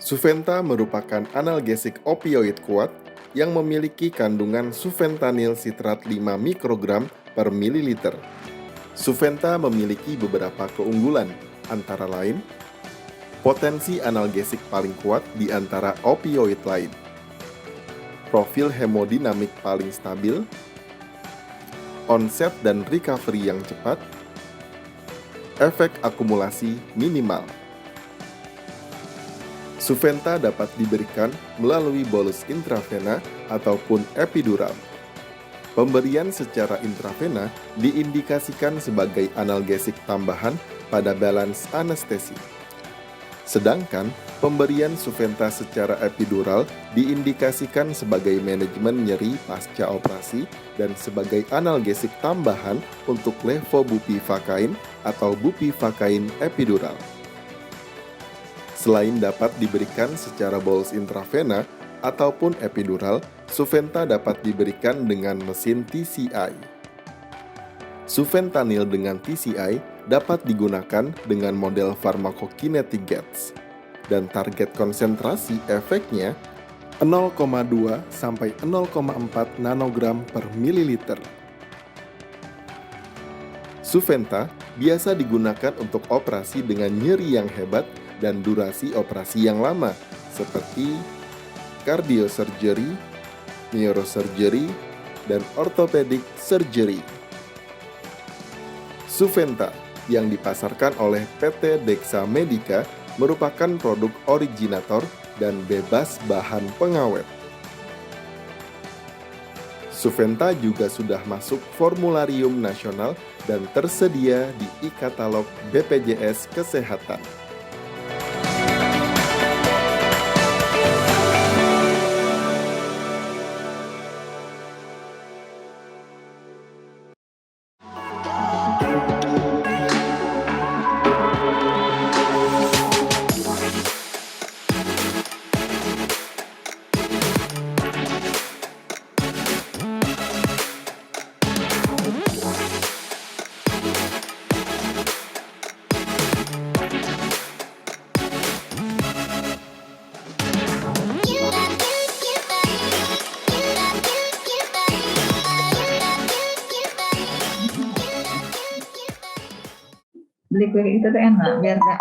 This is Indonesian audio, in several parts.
Suventa merupakan analgesik opioid kuat yang memiliki kandungan sufentanil sitrat 5 mikrogram per mililiter. Suventa memiliki beberapa keunggulan, antara lain potensi analgesik paling kuat di antara opioid lain, profil hemodinamik paling stabil, onset dan recovery yang cepat, efek akumulasi minimal. Suventa dapat diberikan melalui bolus intravena ataupun epidural. Pemberian secara intravena diindikasikan sebagai analgesik tambahan pada balance anestesi. Sedangkan pemberian Suventa secara epidural diindikasikan sebagai manajemen nyeri pasca operasi dan sebagai analgesik tambahan untuk levobupivakain atau bupivakain epidural. Selain dapat diberikan secara bolus intravena ataupun epidural, Suventa dapat diberikan dengan mesin TCI. Sufentanil dengan TCI dapat digunakan dengan model pharmacokinetic gauge, dan target konsentrasi efeknya 0,2 sampai 0,4 nanogram per mililiter. Suventa biasa digunakan untuk operasi dengan nyeri yang hebat dan durasi operasi yang lama, seperti cardiosurgery, neurosurgery, dan orthopedic surgery. Suventa yang dipasarkan oleh PT Dexa Medica merupakan produk originator dan bebas bahan pengawet. Suventa juga sudah masuk formularium nasional dan tersedia di e-katalog BPJS Kesehatan. Beli kue itu tuh enak biar nggak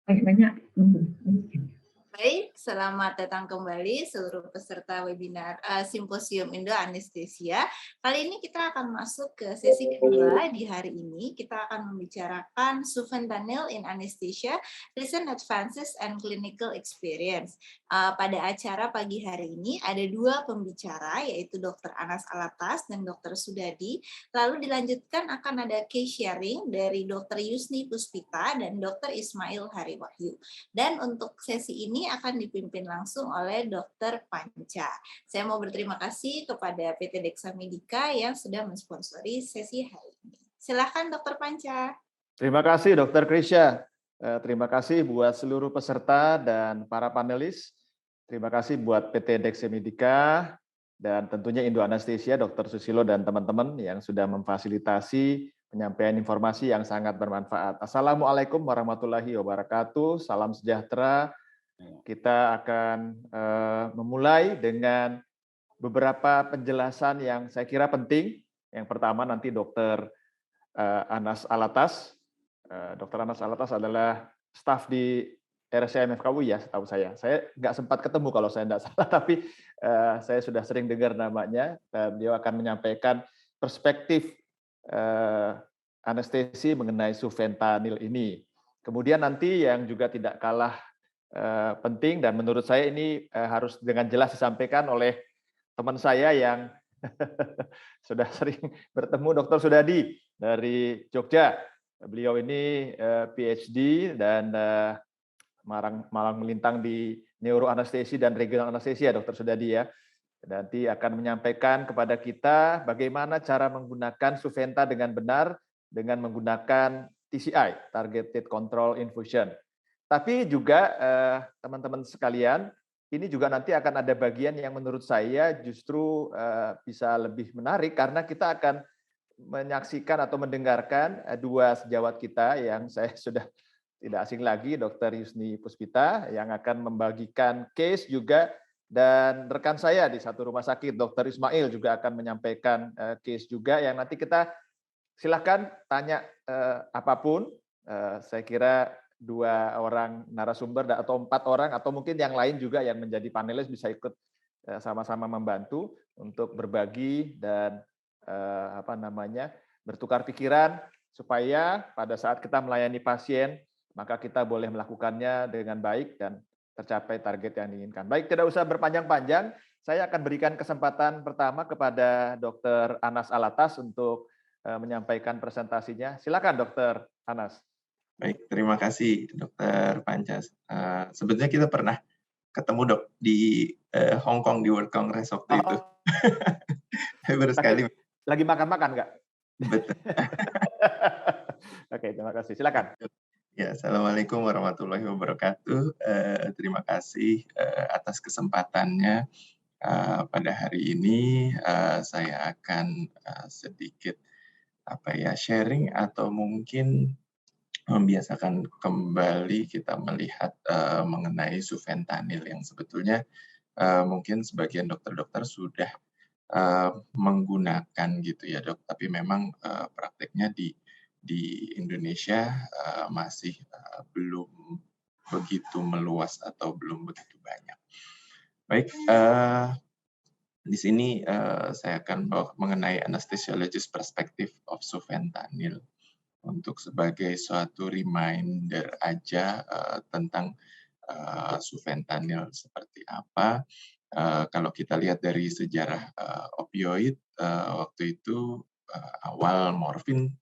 banyak-banyak. Baik, selamat datang kembali seluruh peserta webinar Simposium Indo Anestesia. Kali ini kita akan masuk ke sesi kedua di hari ini. Kita akan membicarakan Sufentanil in Anesthesia, Recent Advances and Clinical Experience. Pada acara pagi hari ini ada dua pembicara, yaitu Dr. Anas Alatas dan Dr. Sudadi. Lalu dilanjutkan akan ada case sharing dari Dr. Yusni Puspita dan Dr. Ismail Hariwahyu. Dan untuk sesi ini akan dipimpin langsung oleh Dr. Panca. Saya mau berterima kasih kepada PT Dexa Medica yang sudah mensponsori sesi hari ini. Silakan Dr. Panca. Terima kasih Dr. Krisya. Terima kasih buat seluruh peserta dan para panelis. Terima kasih buat PT Dexa Medica dan tentunya Indo Anestesia, Dr. Susilo dan teman-teman yang sudah memfasilitasi penyampaian informasi yang sangat bermanfaat. Assalamualaikum warahmatullahi wabarakatuh. Salam sejahtera. Kita akan memulai dengan beberapa penjelasan yang saya kira penting. Yang pertama nanti Dr. Anas Alatas. Dr. Anas Alatas adalah staf di RSCM FKUI ya, setahu saya. Saya nggak sempat ketemu kalau saya nggak salah, tapi saya sudah sering dengar namanya. Dan dia akan menyampaikan perspektif anestesi mengenai sufentanil ini. Kemudian nanti yang juga tidak kalah penting dan menurut saya ini harus dengan jelas disampaikan oleh teman saya yang sudah sering bertemu, Dr. Sudadi dari Jogja. Beliau ini PhD dan malang melintang di neuroanestesi dan regional anestesia, Dr. Sudadi ya. Nanti akan menyampaikan kepada kita bagaimana cara menggunakan Suventa dengan benar dengan menggunakan TCI, Targeted Control Infusion. Tapi juga teman-teman sekalian, ini juga nanti akan ada bagian yang menurut saya justru bisa lebih menarik karena kita akan menyaksikan atau mendengarkan dua sejawat kita yang saya sudah tidak asing lagi Dr. Yusni Puspita yang akan membagikan case juga, dan rekan saya di satu rumah sakit Dr. Ismail juga akan menyampaikan case juga yang nanti kita silakan tanya apapun. Saya kira 2 orang narasumber atau 4 orang atau mungkin yang lain juga yang menjadi panelis bisa ikut sama-sama membantu untuk berbagi dan bertukar pikiran supaya pada saat kita melayani pasien maka kita boleh melakukannya dengan baik dan tercapai target yang diinginkan. Baik, tidak usah berpanjang-panjang, saya akan berikan kesempatan pertama kepada Dr. Anas Alatas untuk menyampaikan presentasinya. Silakan Dr. Anas. Baik, terima kasih Dr. Pancas. Sebetulnya kita pernah ketemu Dok di Hong Kong di World Congress waktu itu. Baru sekali. Lagi makan-makan nggak? Betul. Oke, terima kasih. Silakan. Ya, Assalamualaikum warahmatullahi wabarakatuh. Terima kasih atas kesempatannya. Pada hari ini saya akan sedikit sharing atau mungkin membiasakan kembali kita melihat mengenai sufentanil yang sebetulnya mungkin sebagian dokter-dokter sudah menggunakan gitu ya Dok, tapi memang prakteknya di Indonesia masih belum begitu meluas atau belum begitu banyak. Baik, di sini saya akan bawa mengenai anesthesiologist perspective of sufentanil untuk sebagai suatu reminder aja tentang sufentanil seperti apa. Kalau kita lihat dari sejarah opioid, waktu itu awal morfin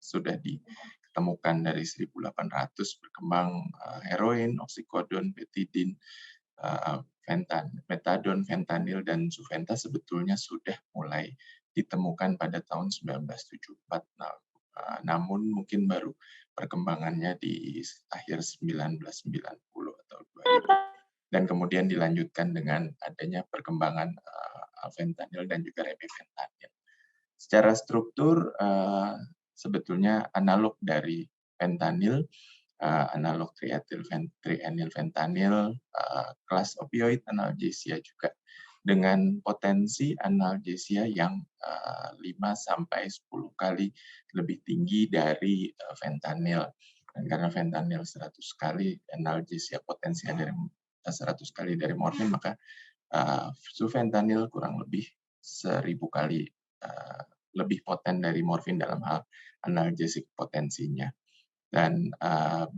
sudah ditemukan dari 1800, berkembang heroin, oksikodon, betidin, metadon, fentanil, dan sufenta sebetulnya sudah mulai ditemukan pada tahun 1974. Namun mungkin baru perkembangannya di akhir 1990 atau 2000. Dan kemudian dilanjutkan dengan adanya perkembangan fentanil dan juga remifentanil. Secara struktur sebetulnya analog dari fentanil, analog trienylfentanil, kelas opioid analgesia juga dengan potensi analgesia yang 5-10 kali lebih tinggi dari fentanil. Dan karena fentanil 100 kali analgesia potensinya dari 100 kali dari morfin, maka sufentanil kurang lebih 1000 kali lebih poten dari morfin dalam hal analgesik potensinya. Dan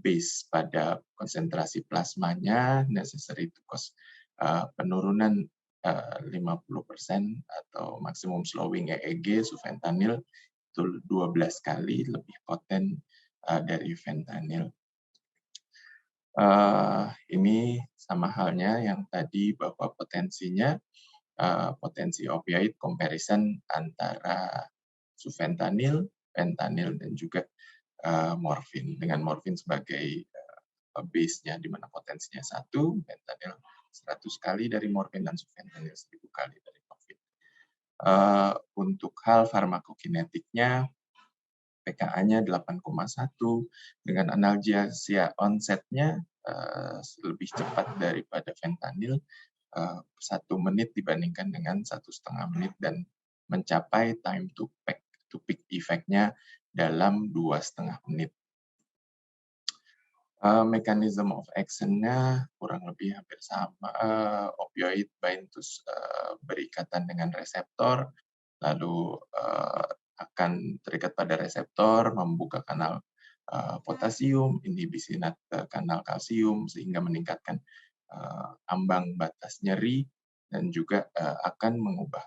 base pada konsentrasi plasmanya necessary to cause penurunan 50% atau maksimum slowing EEG sufentanil itu 12 kali lebih poten dari fentanil. Ini sama halnya yang tadi bahwa potensinya potensi opioid comparison antara sufentanil, fentanil, dan juga morfin, dengan morfin sebagai base-nya di mana potensinya 1, fentanil 100 kali dari morfin, dan sufentanil 1000 kali dari morfin. Untuk hal farmakokinetiknya, pKa-nya 8,1 dengan analgesia onset-nya lebih cepat daripada fentanil 1 menit dibandingkan dengan 1,5 menit, dan mencapai time to peak effect-nya dalam 2,5 menit. Mechanism of action-nya kurang lebih hampir sama. Opioid binds berikatan dengan reseptor, lalu akan terikat pada reseptor, membuka kanal potasium, inhibisi kanal kalsium, sehingga meningkatkan ambang batas nyeri, dan juga akan mengubah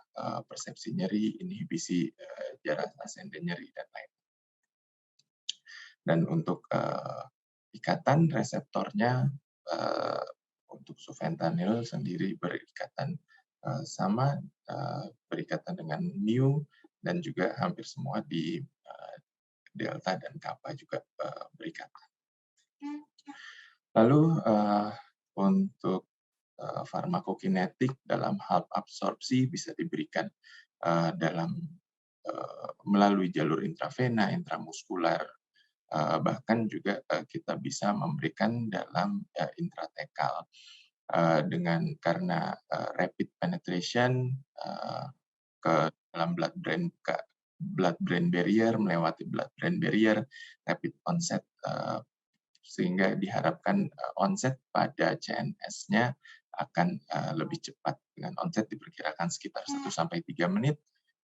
persepsi nyeri, inhibisi jarak ascending nyeri, dan lain. Dan untuk ikatan reseptornya untuk sufentanil sendiri berikatan sama, berikatan dengan mu, dan juga hampir semua di delta dan kappa juga berikatan. Lalu untuk farmakokinetik dalam hal absorpsi bisa diberikan dalam melalui jalur intravena, intramuskular, bahkan juga kita bisa memberikan dalam intratekal karena rapid penetration ke dalam blood-brain barrier, melewati blood-brain barrier, rapid onset, sehingga diharapkan onset pada CNS-nya akan lebih cepat. Dengan onset diperkirakan sekitar 1-3 menit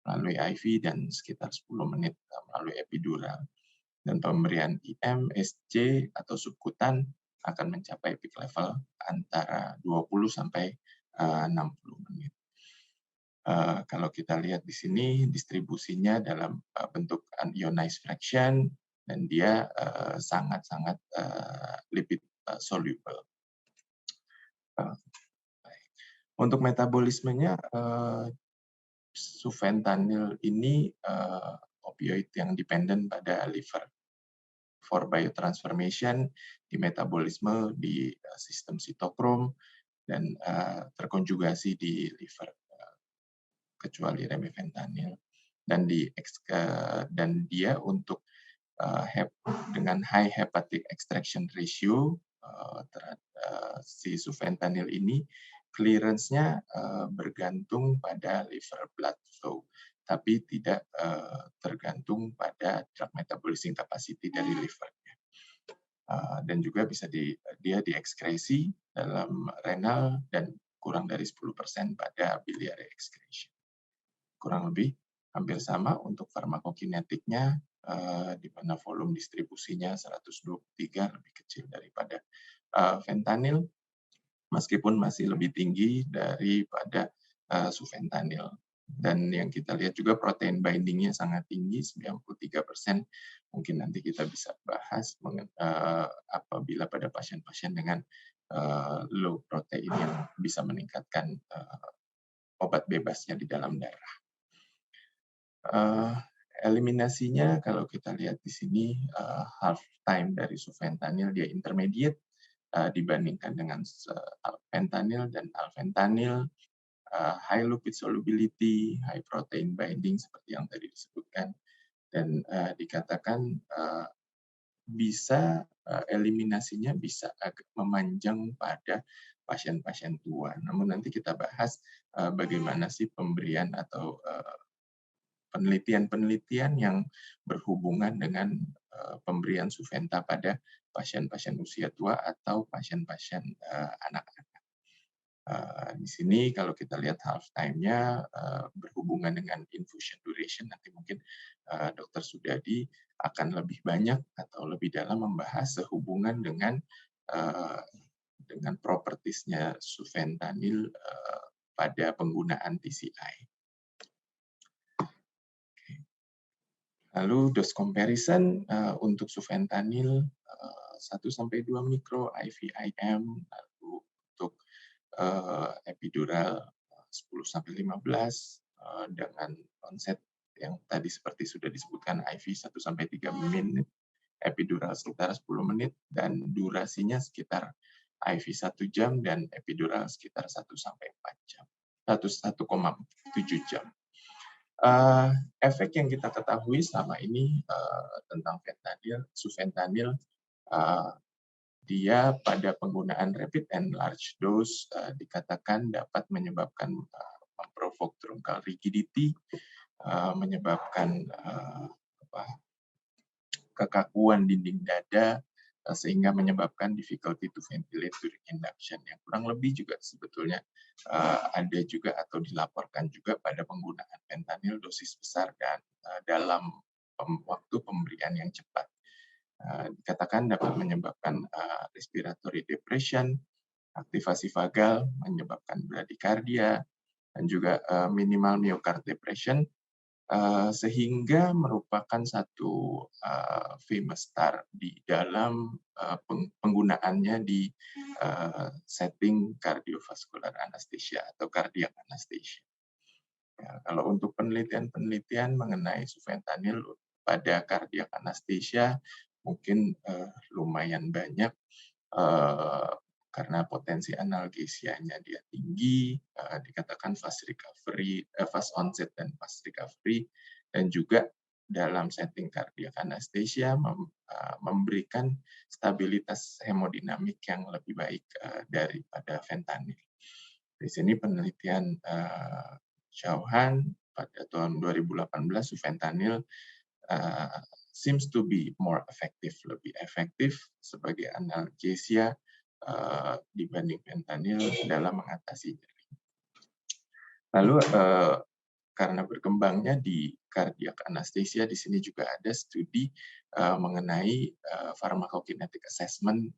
melalui IV dan sekitar 10 menit melalui epidural. Dan pemberian IM, SC, atau subkutan akan mencapai peak level antara 20-60 menit. Kalau kita lihat di sini distribusinya dalam bentuk unionized fraction dan dia sangat-sangat lipid soluble. Untuk metabolismenya, sufentanil ini opioid yang dependen pada liver for biotransformation di metabolisme di sistem sitokrom dan terkonjugasi di liver, kecuali remifentanil, dan dia untuk dengan high hepatic extraction ratio si sufentanil ini clearance-nya bergantung pada liver blood flow, tapi tidak tergantung pada drug metabolism capacity dari livernya. Dan juga bisa dia diekskresi dalam renal dan kurang dari 10% pada biliary excretion. Kurang lebih hampir sama untuk farmakokinetiknya, di mana volume distribusinya 123 lebih kecil daripada fentanyl, meskipun masih lebih tinggi daripada sufentanil. Dan yang kita lihat juga protein binding-nya sangat tinggi, 93%. Mungkin nanti kita bisa bahas apabila pada pasien-pasien dengan low protein yang bisa meningkatkan obat bebasnya di dalam darah. Eliminasinya kalau kita lihat di sini half time dari sufentanil dia intermediate dibandingkan dengan fentanyl dan alfentanil, high lipid solubility, high protein binding seperti yang tadi disebutkan, dan dikatakan bisa eliminasinya bisa agak memanjang pada pasien-pasien tua. Namun nanti kita bahas bagaimana sih pemberian atau penelitian-penelitian yang berhubungan dengan pemberian sufenta pada pasien-pasien usia tua atau pasien-pasien anak-anak. Di sini kalau kita lihat half time-nya berhubungan dengan infusion duration, nanti mungkin Dr. Sudadi akan lebih banyak atau lebih dalam membahas sehubungan dengan properties-nya sufentanil pada penggunaan TCI. Lalu dose comparison untuk sufentanil 1-2 mikro IVIM, lalu untuk epidural 10-15 dengan onset yang tadi seperti sudah disebutkan IV 1-3 menit, epidural sekitar 10 menit, dan durasinya sekitar IV 1 jam dan epidural sekitar 1-4 jam, 1,7 jam. Efek yang kita ketahui selama ini tentang sufentanil, dia pada penggunaan rapid and large dose dikatakan dapat menyebabkan memprovok truncal rigidity, menyebabkan kekakuan dinding dada, sehingga menyebabkan difficulty to ventilate during induction. Yang kurang lebih juga sebetulnya ada juga atau dilaporkan juga pada penggunaan fentanyl dosis besar dan dalam waktu pemberian yang cepat. Dikatakan dapat menyebabkan respiratory depression, aktivasi vagal, menyebabkan bradycardia, dan juga minimal myocard depression, sehingga merupakan satu famous star di dalam penggunaannya di setting cardiovascular anesthesia atau cardiac anesthesia. Ya, kalau untuk penelitian-penelitian mengenai sufentanil pada cardiac anesthesia mungkin lumayan banyak karena potensi analgesianya dia tinggi, dikatakan fast onset dan fast recovery, dan juga dalam setting cardiac anesthesia memberikan stabilitas hemodinamik yang lebih baik daripada fentanyl. Di sini penelitian Chauhan pada tahun 2018, sufentanil seems to be more effective, lebih efektif sebagai analgesia dibanding fentanyl dalam mengatasi nyeri. Lalu karena berkembangnya di cardiac anesthesia, di sini juga ada studi mengenai pharmacokinetic assessment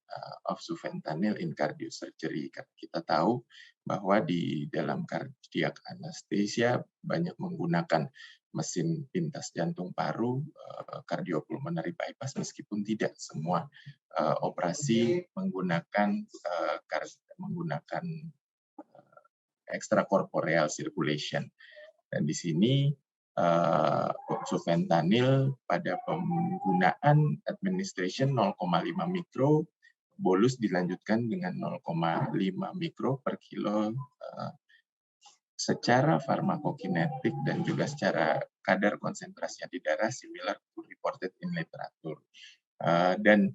of sufentanil in cardiosurgery. Kita tahu bahwa di dalam cardiac anesthesia banyak menggunakan mesin pintas jantung paru, cardiopulmonary bypass, meskipun tidak semua operasi menggunakan extracorporeal circulation. Dan di sini sufentanil pada penggunaan administration 0,5 mikro, bolus dilanjutkan dengan 0,5 mikro per kilo secara farmakokinetik dan juga secara kadar konsentrasinya di darah similar to reported in literature. Dan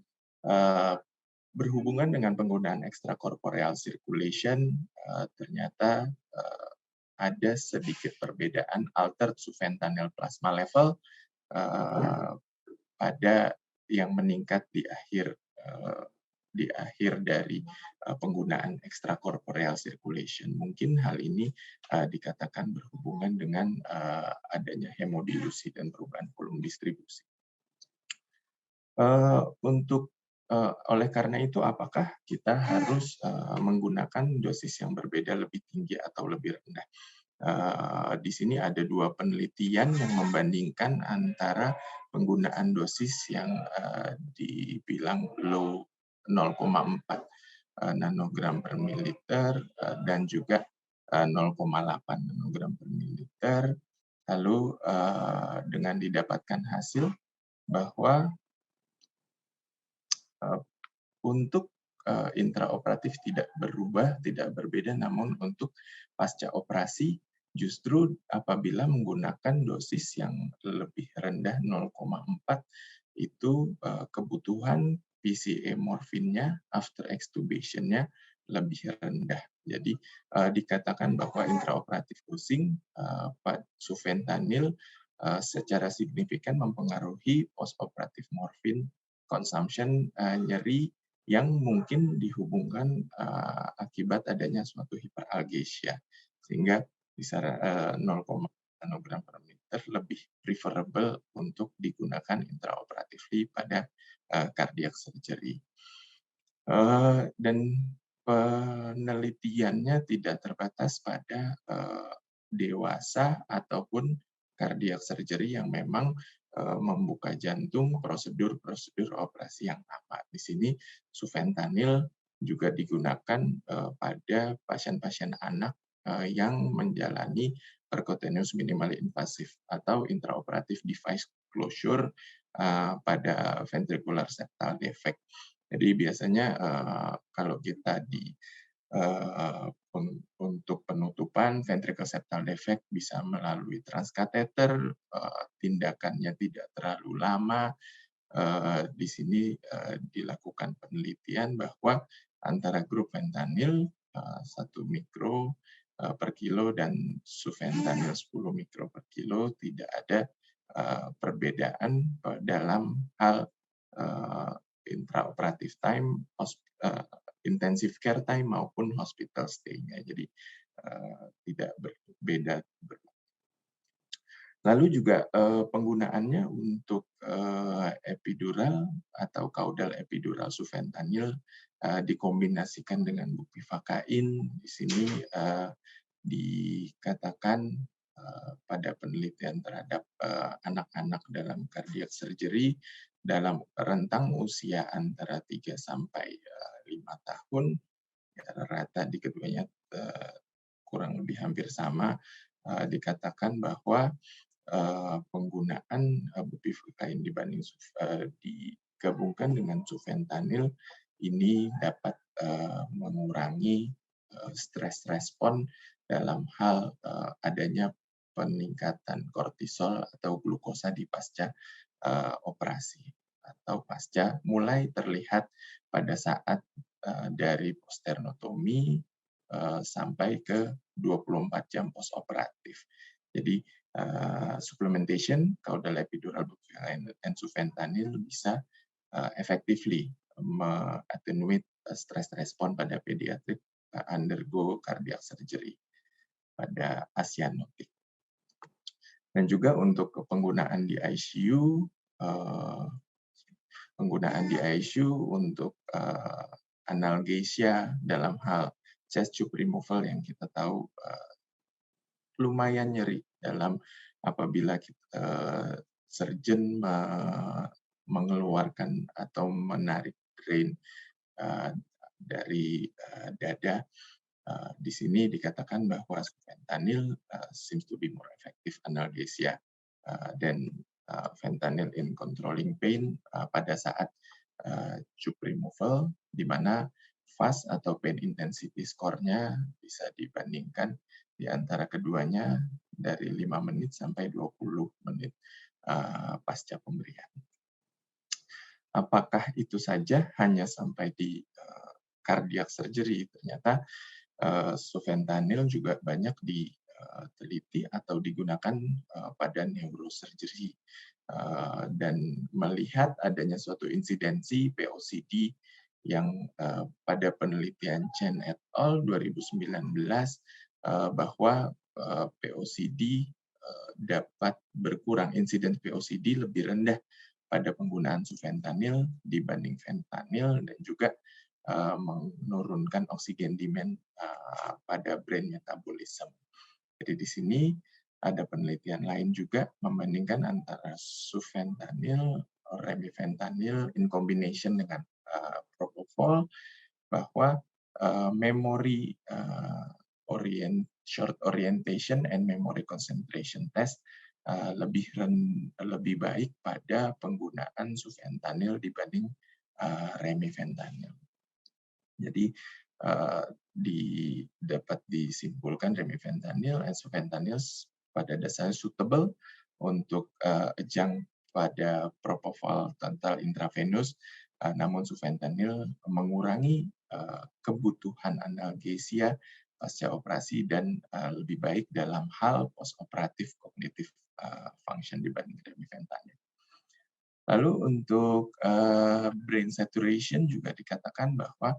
berhubungan dengan penggunaan extracorporeal circulation, ternyata ada sedikit perbedaan altered sufentanil plasma level pada yang meningkat di akhir dari penggunaan extracorporeal circulation. Mungkin hal ini dikatakan berhubungan dengan adanya hemodilusi dan perubahan volume distribusi. Oleh karena itu, apakah kita harus menggunakan dosis yang berbeda, lebih tinggi atau lebih rendah? Di sini ada dua penelitian yang membandingkan antara penggunaan dosis yang dibilang low 0,4 nanogram per mililiter dan juga 0,8 nanogram per mililiter. Lalu dengan didapatkan hasil bahwa untuk intraoperatif tidak berubah, tidak berbeda, namun untuk pasca operasi justru apabila menggunakan dosis yang lebih rendah 0,4 itu kebutuhan PCA morfinnya after extubation-nya lebih rendah. Jadi dikatakan bahwa intraoperatif dosing sufentanil secara signifikan mempengaruhi postoperatif morfin consumption nyeri yang mungkin dihubungkan akibat adanya suatu hiperalgesia, sehingga bisa 0,1 nanogram per mililiter lebih preferable untuk digunakan intraoperatively pada cardiac surgery. Dan penelitiannya tidak terbatas pada dewasa ataupun cardiac surgery yang memang membuka jantung, prosedur operasi yang sama. Di sini sufentanil juga digunakan pada pasien-pasien anak yang menjalani percutaneous minimally invasive atau intraoperative device closure pada ventricular septal defect. Jadi biasanya kalau kita untuk penutupan ventricle septal defect bisa melalui transkateter, tindakannya tidak terlalu lama. Di sini dilakukan penelitian bahwa antara grup fentanyl 1 mikro per kilo dan sufentanil 10 mikro per kilo tidak ada perbedaan dalam hal intraoperative time, intensive care time maupun hospital stay-nya. Jadi tidak berbeda. Lalu juga penggunaannya untuk epidural atau caudal epidural sufentanil dikombinasikan dengan bupivacain. Di sini dikatakan pada penelitian terhadap anak-anak dalam cardiac surgery dalam rentang usia antara 3 sampai 5 tahun, rata di keduanya kurang lebih hampir sama, dikatakan bahwa penggunaan bupivacain digabungkan dengan sufentanil ini dapat mengurangi stress respon dalam hal adanya peningkatan kortisol atau glukosa di pasca operasi. atau pasca mulai terlihat pada saat dari posternotomi sampai ke 24 jam postoperatif. Jadi supplementation caudal epidural bupivacaine and sufentanil bisa effectively attenuate stress response pada pediatric undergo cardiac surgery pada asianotic. Dan juga untuk penggunaan di ICU, untuk analgesia dalam hal chest tube removal yang kita tahu lumayan nyeri dalam apabila surgeon mengeluarkan atau menarik drain dari dada. Di sini dikatakan bahwa fentanyl seems to be more effective analgesia than fentanyl in controlling pain pada saat tube removal, di mana FAS atau pain intensity score-nya bisa dibandingkan di antara keduanya dari 5 menit sampai 20 menit pasca pemberian. Apakah itu saja hanya sampai di cardiac surgery? Ternyata sufentanil juga banyak diteliti atau digunakan pada neurosurgery dan melihat adanya suatu insidensi POCD yang pada penelitian Chen et al. 2019 bahwa POCD dapat berkurang, insiden POCD lebih rendah pada penggunaan sufentanil dibanding fentanyl dan juga menurunkan oksigen demand pada brain metabolism. Jadi di sini ada penelitian lain juga membandingkan antara sufentanil, remifentanil in combination dengan propofol, bahwa memory short orientation and memory concentration test lebih baik pada penggunaan sufentanil dibanding remifentanil. Jadi dapat disimpulkan remifentanil and sufentanil pada dasarnya suitable untuk adjunct pada propofol total intravenous, namun sufentanil mengurangi kebutuhan analgesia pasca operasi dan lebih baik dalam hal postoperatif cognitive function dibanding remifentanil. Lalu untuk brain saturation juga dikatakan bahwa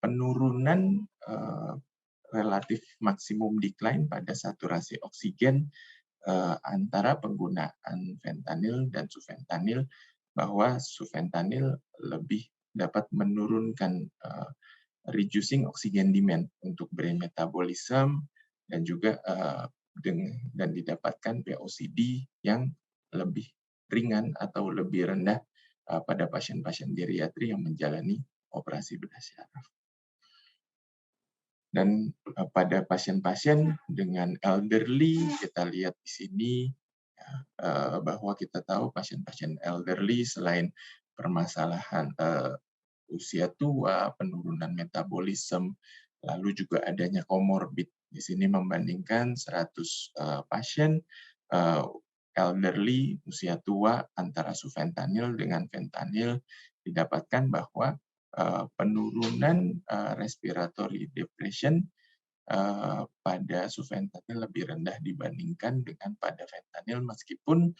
penurunan relatif maksimum decline pada saturasi oksigen antara penggunaan fentanyl dan sufentanil, bahwa sufentanil lebih dapat menurunkan reducing oxygen demand untuk brain metabolism dan juga dan didapatkan POCD yang lebih ringan atau lebih rendah pada pasien-pasien geriatri yang menjalani operasi bedah syaraf. Dan pada pasien-pasien dengan elderly, kita lihat di sini bahwa kita tahu pasien-pasien elderly selain permasalahan usia tua, penurunan metabolisme, lalu juga adanya komorbid. Di sini membandingkan 100 pasien elderly, usia tua, antara sufentanil dengan fentanyl, didapatkan bahwa penurunan respiratory depression pada sufentanil lebih rendah dibandingkan dengan pada fentanyl, meskipun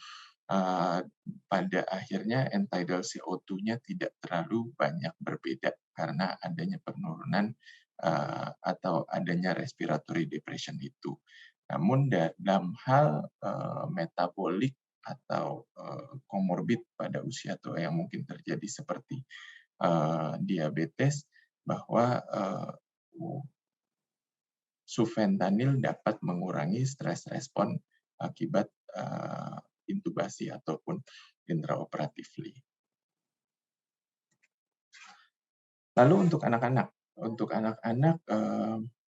pada akhirnya end-tidal CO2-nya tidak terlalu banyak berbeda karena adanya penurunan atau adanya respiratory depression itu. Namun dalam hal metabolik atau komorbid pada usia tua yang mungkin terjadi seperti diabetes, bahwa sufentanil dapat mengurangi stres respon akibat intubasi ataupun intraoperatively. Lalu untuk anak-anak,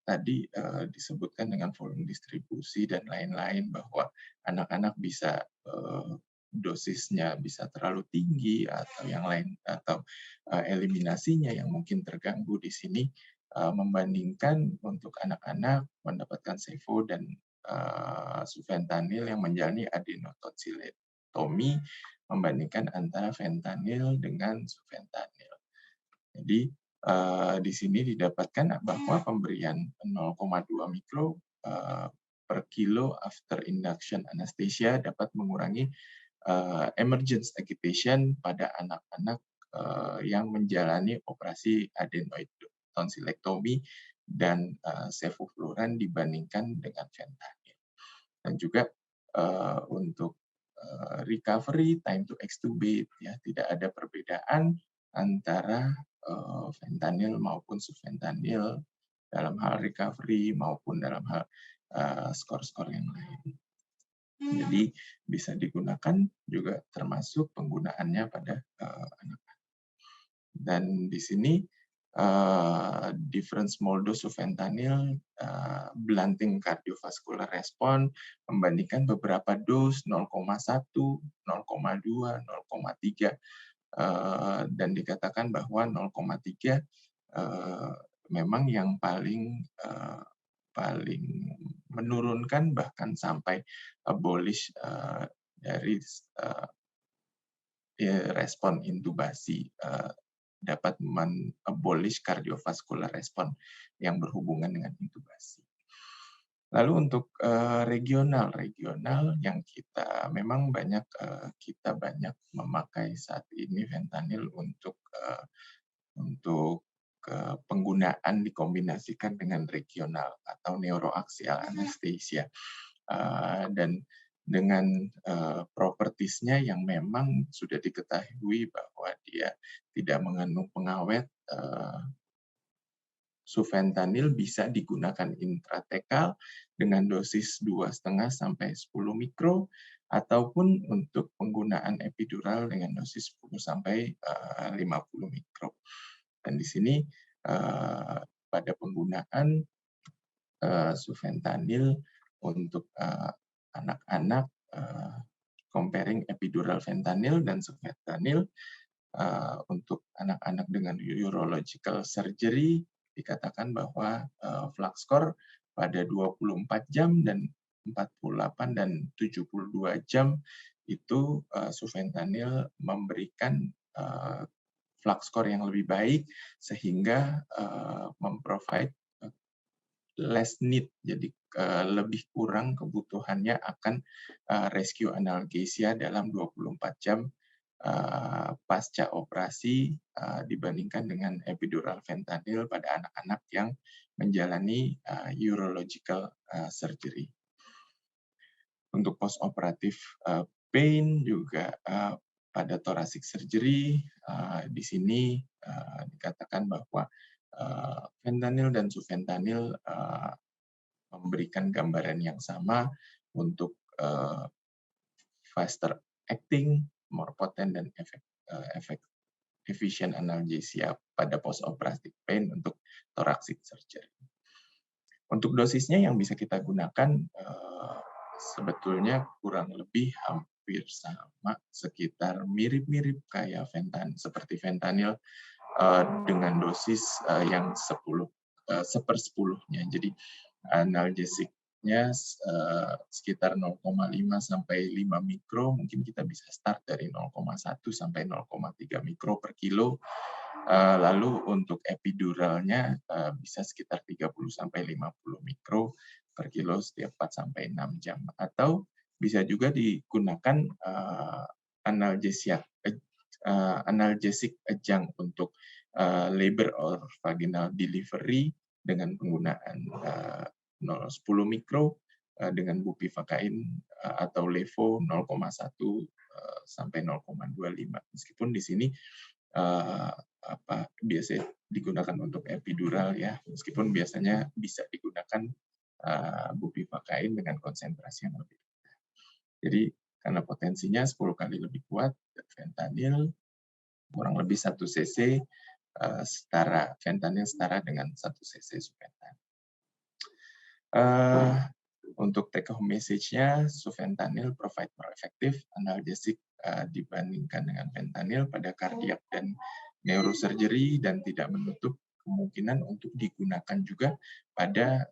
tadi disebutkan dengan volume distribusi dan lain-lain bahwa anak-anak bisa dosisnya bisa terlalu tinggi atau yang lain, atau eliminasinya yang mungkin terganggu di sini, membandingkan untuk anak-anak mendapatkan Sevo dan sufentanil yang menjalani adenotonsilektomi membandingkan antara fentanyl dengan sufentanil. Jadi di sini didapatkan bahwa pemberian 0,2 mikro per kilo after induction anesthesia dapat mengurangi emergence agitation pada anak-anak yang menjalani operasi adenoid tonsilektomi dan sevofluran dibandingkan dengan fentanyl. Dan juga untuk recovery time to extubate, ya, tidak ada perbedaan antara fentanyl maupun sufentanil dalam hal recovery maupun dalam hal skor-skor yang lain. Jadi bisa digunakan juga termasuk penggunaannya pada anak-anak. Dan di sini different small dose sufentanil blunting cardiovascular response membandingkan beberapa dos 0,1, 0,2, 0,3 dan dikatakan bahwa 0,3 memang yang paling menurunkan bahkan sampai abolish dari respon intubasi, dapat abolish cardiovascular response yang berhubungan dengan intubasi. Lalu untuk regional yang kita memang kita banyak memakai saat ini fentanyl untuk penggunaan dikombinasikan dengan regional atau neuroaxial anesthesia, dan dengan propertiesnya yang memang sudah diketahui bahwa dia tidak mengandung pengawet. Sufentanil bisa digunakan intratekal dengan dosis 2,5 sampai 10 mikro ataupun untuk penggunaan epidural dengan dosis 10 sampai 50 mikro. Dan di sini pada penggunaan sufentanil untuk anak-anak, comparing epidural fentanyl dan sufentanil untuk anak-anak dengan urological surgery dikatakan bahwa flux score pada 24 jam dan 48 dan 72 jam itu sufentanil memberikan flux score yang lebih baik sehingga memprovide less need, jadi lebih kurang kebutuhannya akan rescue analgesia dalam 24 jam pasca operasi dibandingkan dengan epidural fentanyl pada anak-anak yang menjalani urological surgery. Untuk postoperative pain juga pada thoracic surgery di sini dikatakan bahwa fentanyl dan sufentanil memberikan gambaran yang sama untuk faster acting, more potent dan efficient analgesia pada post-operative pain untuk thoracic surgery. Untuk dosisnya yang bisa kita gunakan sebetulnya kurang lebih hampir sama, sekitar mirip-mirip kayak seperti fentanyl dengan dosis yang 1/10-nya. Jadi analgesiknya sekitar 0,5 sampai 5 mikro, mungkin kita bisa start dari 0,1 sampai 0,3 mikro per kilo. Lalu untuk epiduralnya bisa sekitar 30 sampai 50 mikro per kilo setiap 4 sampai 6 jam. Atau bisa juga digunakan analgesic adjunct untuk labor or vaginal delivery dengan penggunaan 10 mikro dengan bupivacain atau levo 0,1 sampai 0,25. Meskipun di sini biasanya digunakan untuk epidural, ya, meskipun biasanya bisa digunakan bupivacain dengan konsentrasi yang lebih rendah. Jadi karena potensinya 10 kali lebih kuat, fentanyl kurang lebih 1 cc fentanyl setara dengan 1 cc sufentanil. Untuk take home message-nya, sufentanil provide more effective analgesic dibandingkan dengan fentanyl pada kardiak dan neurosurgery dan tidak menutup kemungkinan untuk digunakan juga pada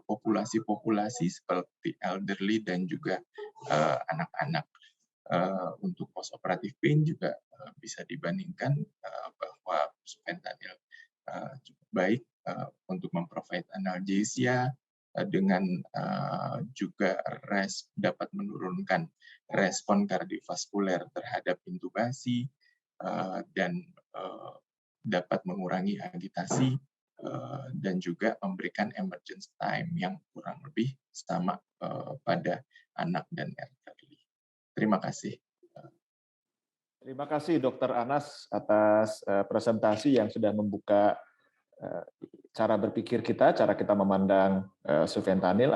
populasi-populasi seperti elderly dan juga anak-anak. Untuk postoperative pain juga bisa dibandingkan bahwa sufentanil cukup baik untuk memprovide analgesia dengan juga dapat menurunkan respon kardiovaskuler terhadap intubasi dan dapat mengurangi agitasi dan juga memberikan emergence time yang kurang lebih sama pada anak dan elderly. Terima kasih. Terima kasih Dr. Anas atas presentasi yang sudah membuka cara berpikir kita, cara kita memandang sufentanil.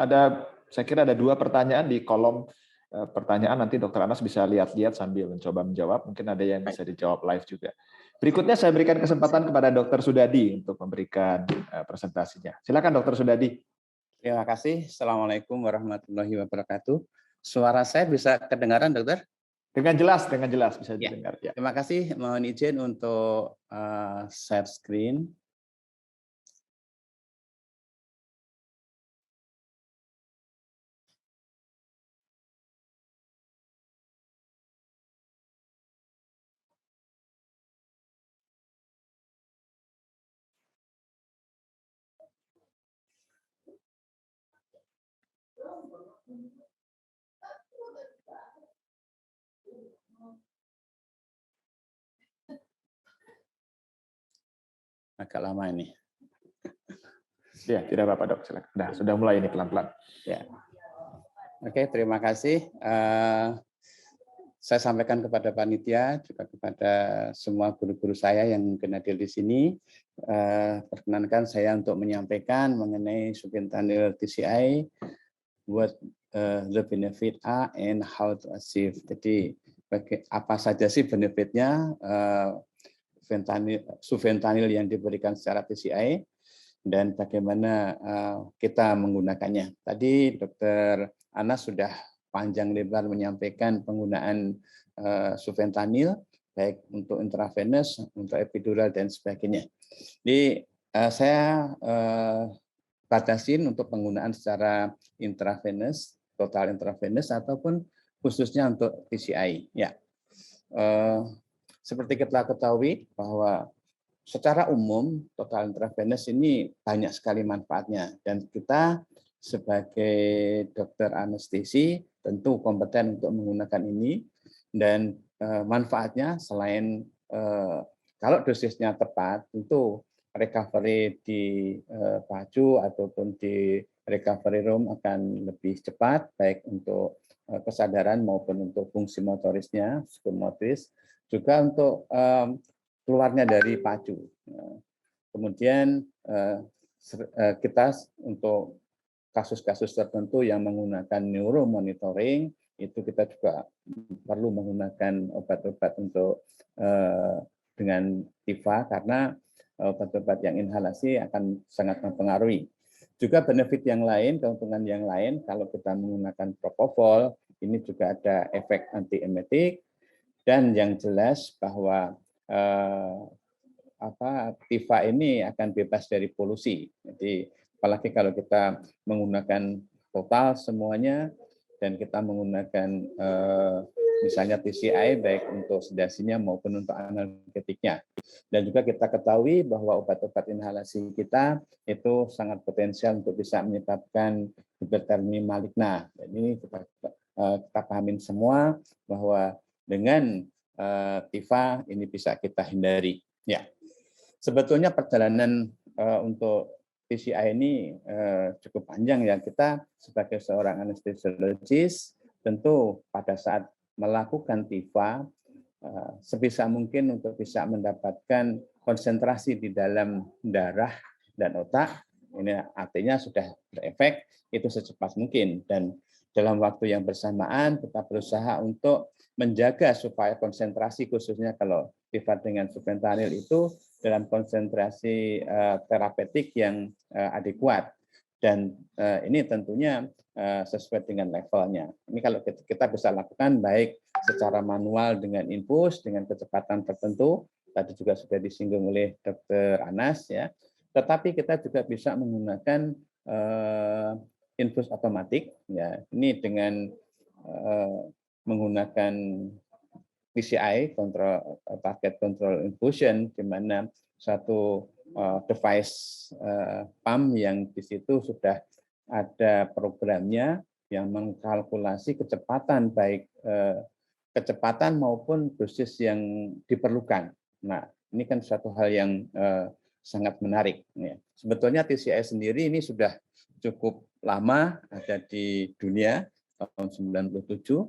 Saya kira ada 2 pertanyaan di kolom pertanyaan, nanti Dr. Anas bisa lihat-lihat sambil mencoba menjawab, mungkin ada yang bisa dijawab live juga. Berikutnya saya berikan kesempatan kepada Dr. Sudadi untuk memberikan presentasinya. Silakan Dr. Sudadi. Terima kasih. Assalamualaikum warahmatullahi wabarakatuh. Suara saya bisa kedengaran, Dokter? Dengan jelas bisa Ya. didengar. Ya. Terima kasih. Mohon izin untuk share screen. Agak lama ini. Ya, tidak apa-apa Dok, silakan. Sudah mulai ini pelan-pelan. Ya. Oke, terima kasih. Saya sampaikan kepada panitia, juga kepada semua guru-guru saya yang mungkin hadir di sini. Perkenankan saya untuk menyampaikan mengenai sufentanil TCI, what the benefit are and how to achieve. Jadi apa saja sih benefitnya sufentanil yang diberikan secara TCI dan bagaimana kita menggunakannya. Tadi Dr. Anas sudah panjang lebar menyampaikan penggunaan sufentanil baik untuk intravenous, untuk epidural dan sebagainya. Jadi saya batasin untuk penggunaan secara intravenous, total intravenous ataupun khususnya untuk TCI. Ya, seperti kita ketahui bahwa secara umum total intravenous ini banyak sekali manfaatnya dan kita sebagai dokter anestesi tentu kompeten untuk menggunakan ini dan manfaatnya selain kalau dosisnya tepat tentu recovery di pacu ataupun di recovery room akan lebih cepat baik untuk kesadaran maupun untuk fungsi motorisnya, psikomotoris, juga untuk keluarnya dari pacu. Kemudian kita untuk kasus-kasus tertentu yang menggunakan neuromonitoring itu kita juga perlu menggunakan obat-obat untuk dengan TIFA karena obat-obat yang inhalasi akan sangat mempengaruhi. Juga benefit yang lain, keuntungan yang lain kalau kita menggunakan propofol ini juga ada efek antiemetik dan yang jelas bahwa TIFA ini akan bebas dari polusi. Jadi apalagi kalau kita menggunakan total semuanya dan kita menggunakan misalnya TCI baik untuk sedasinya maupun untuk analgetiknya. Dan juga kita ketahui bahwa obat-obat inhalasi kita itu sangat potensial untuk bisa menyebabkan hipertermi maligna. Jadi kita pahamin semua bahwa dengan TIFA ini bisa kita hindari. Ya, sebetulnya perjalanan untuk TCI ini cukup panjang ya. Kita sebagai seorang anestesiologis tentu pada saat melakukan TIFA sebisa mungkin untuk bisa mendapatkan konsentrasi di dalam darah dan otak. Ini artinya sudah berefek itu secepat mungkin dan dalam waktu yang bersamaan kita berusaha untuk menjaga supaya konsentrasi khususnya kalau TIFA dengan sufentanil itu dalam konsentrasi terapeutik yang adekuat dan ini tentunya sesuai dengan levelnya. Ini kalau kita bisa lakukan baik secara manual dengan infus dengan kecepatan tertentu, tadi juga sudah disinggung oleh Dr. Anas ya. Tetapi kita juga bisa menggunakan infus otomatik ya. Ini dengan menggunakan PCI, target control infusion, di mana satu device pump yang di situ sudah ada programnya yang mengkalkulasi kecepatan, baik kecepatan maupun dosis yang diperlukan. Nah, ini kan suatu hal yang sangat menarik. Sebetulnya TCI sendiri ini sudah cukup lama ada di dunia, tahun 97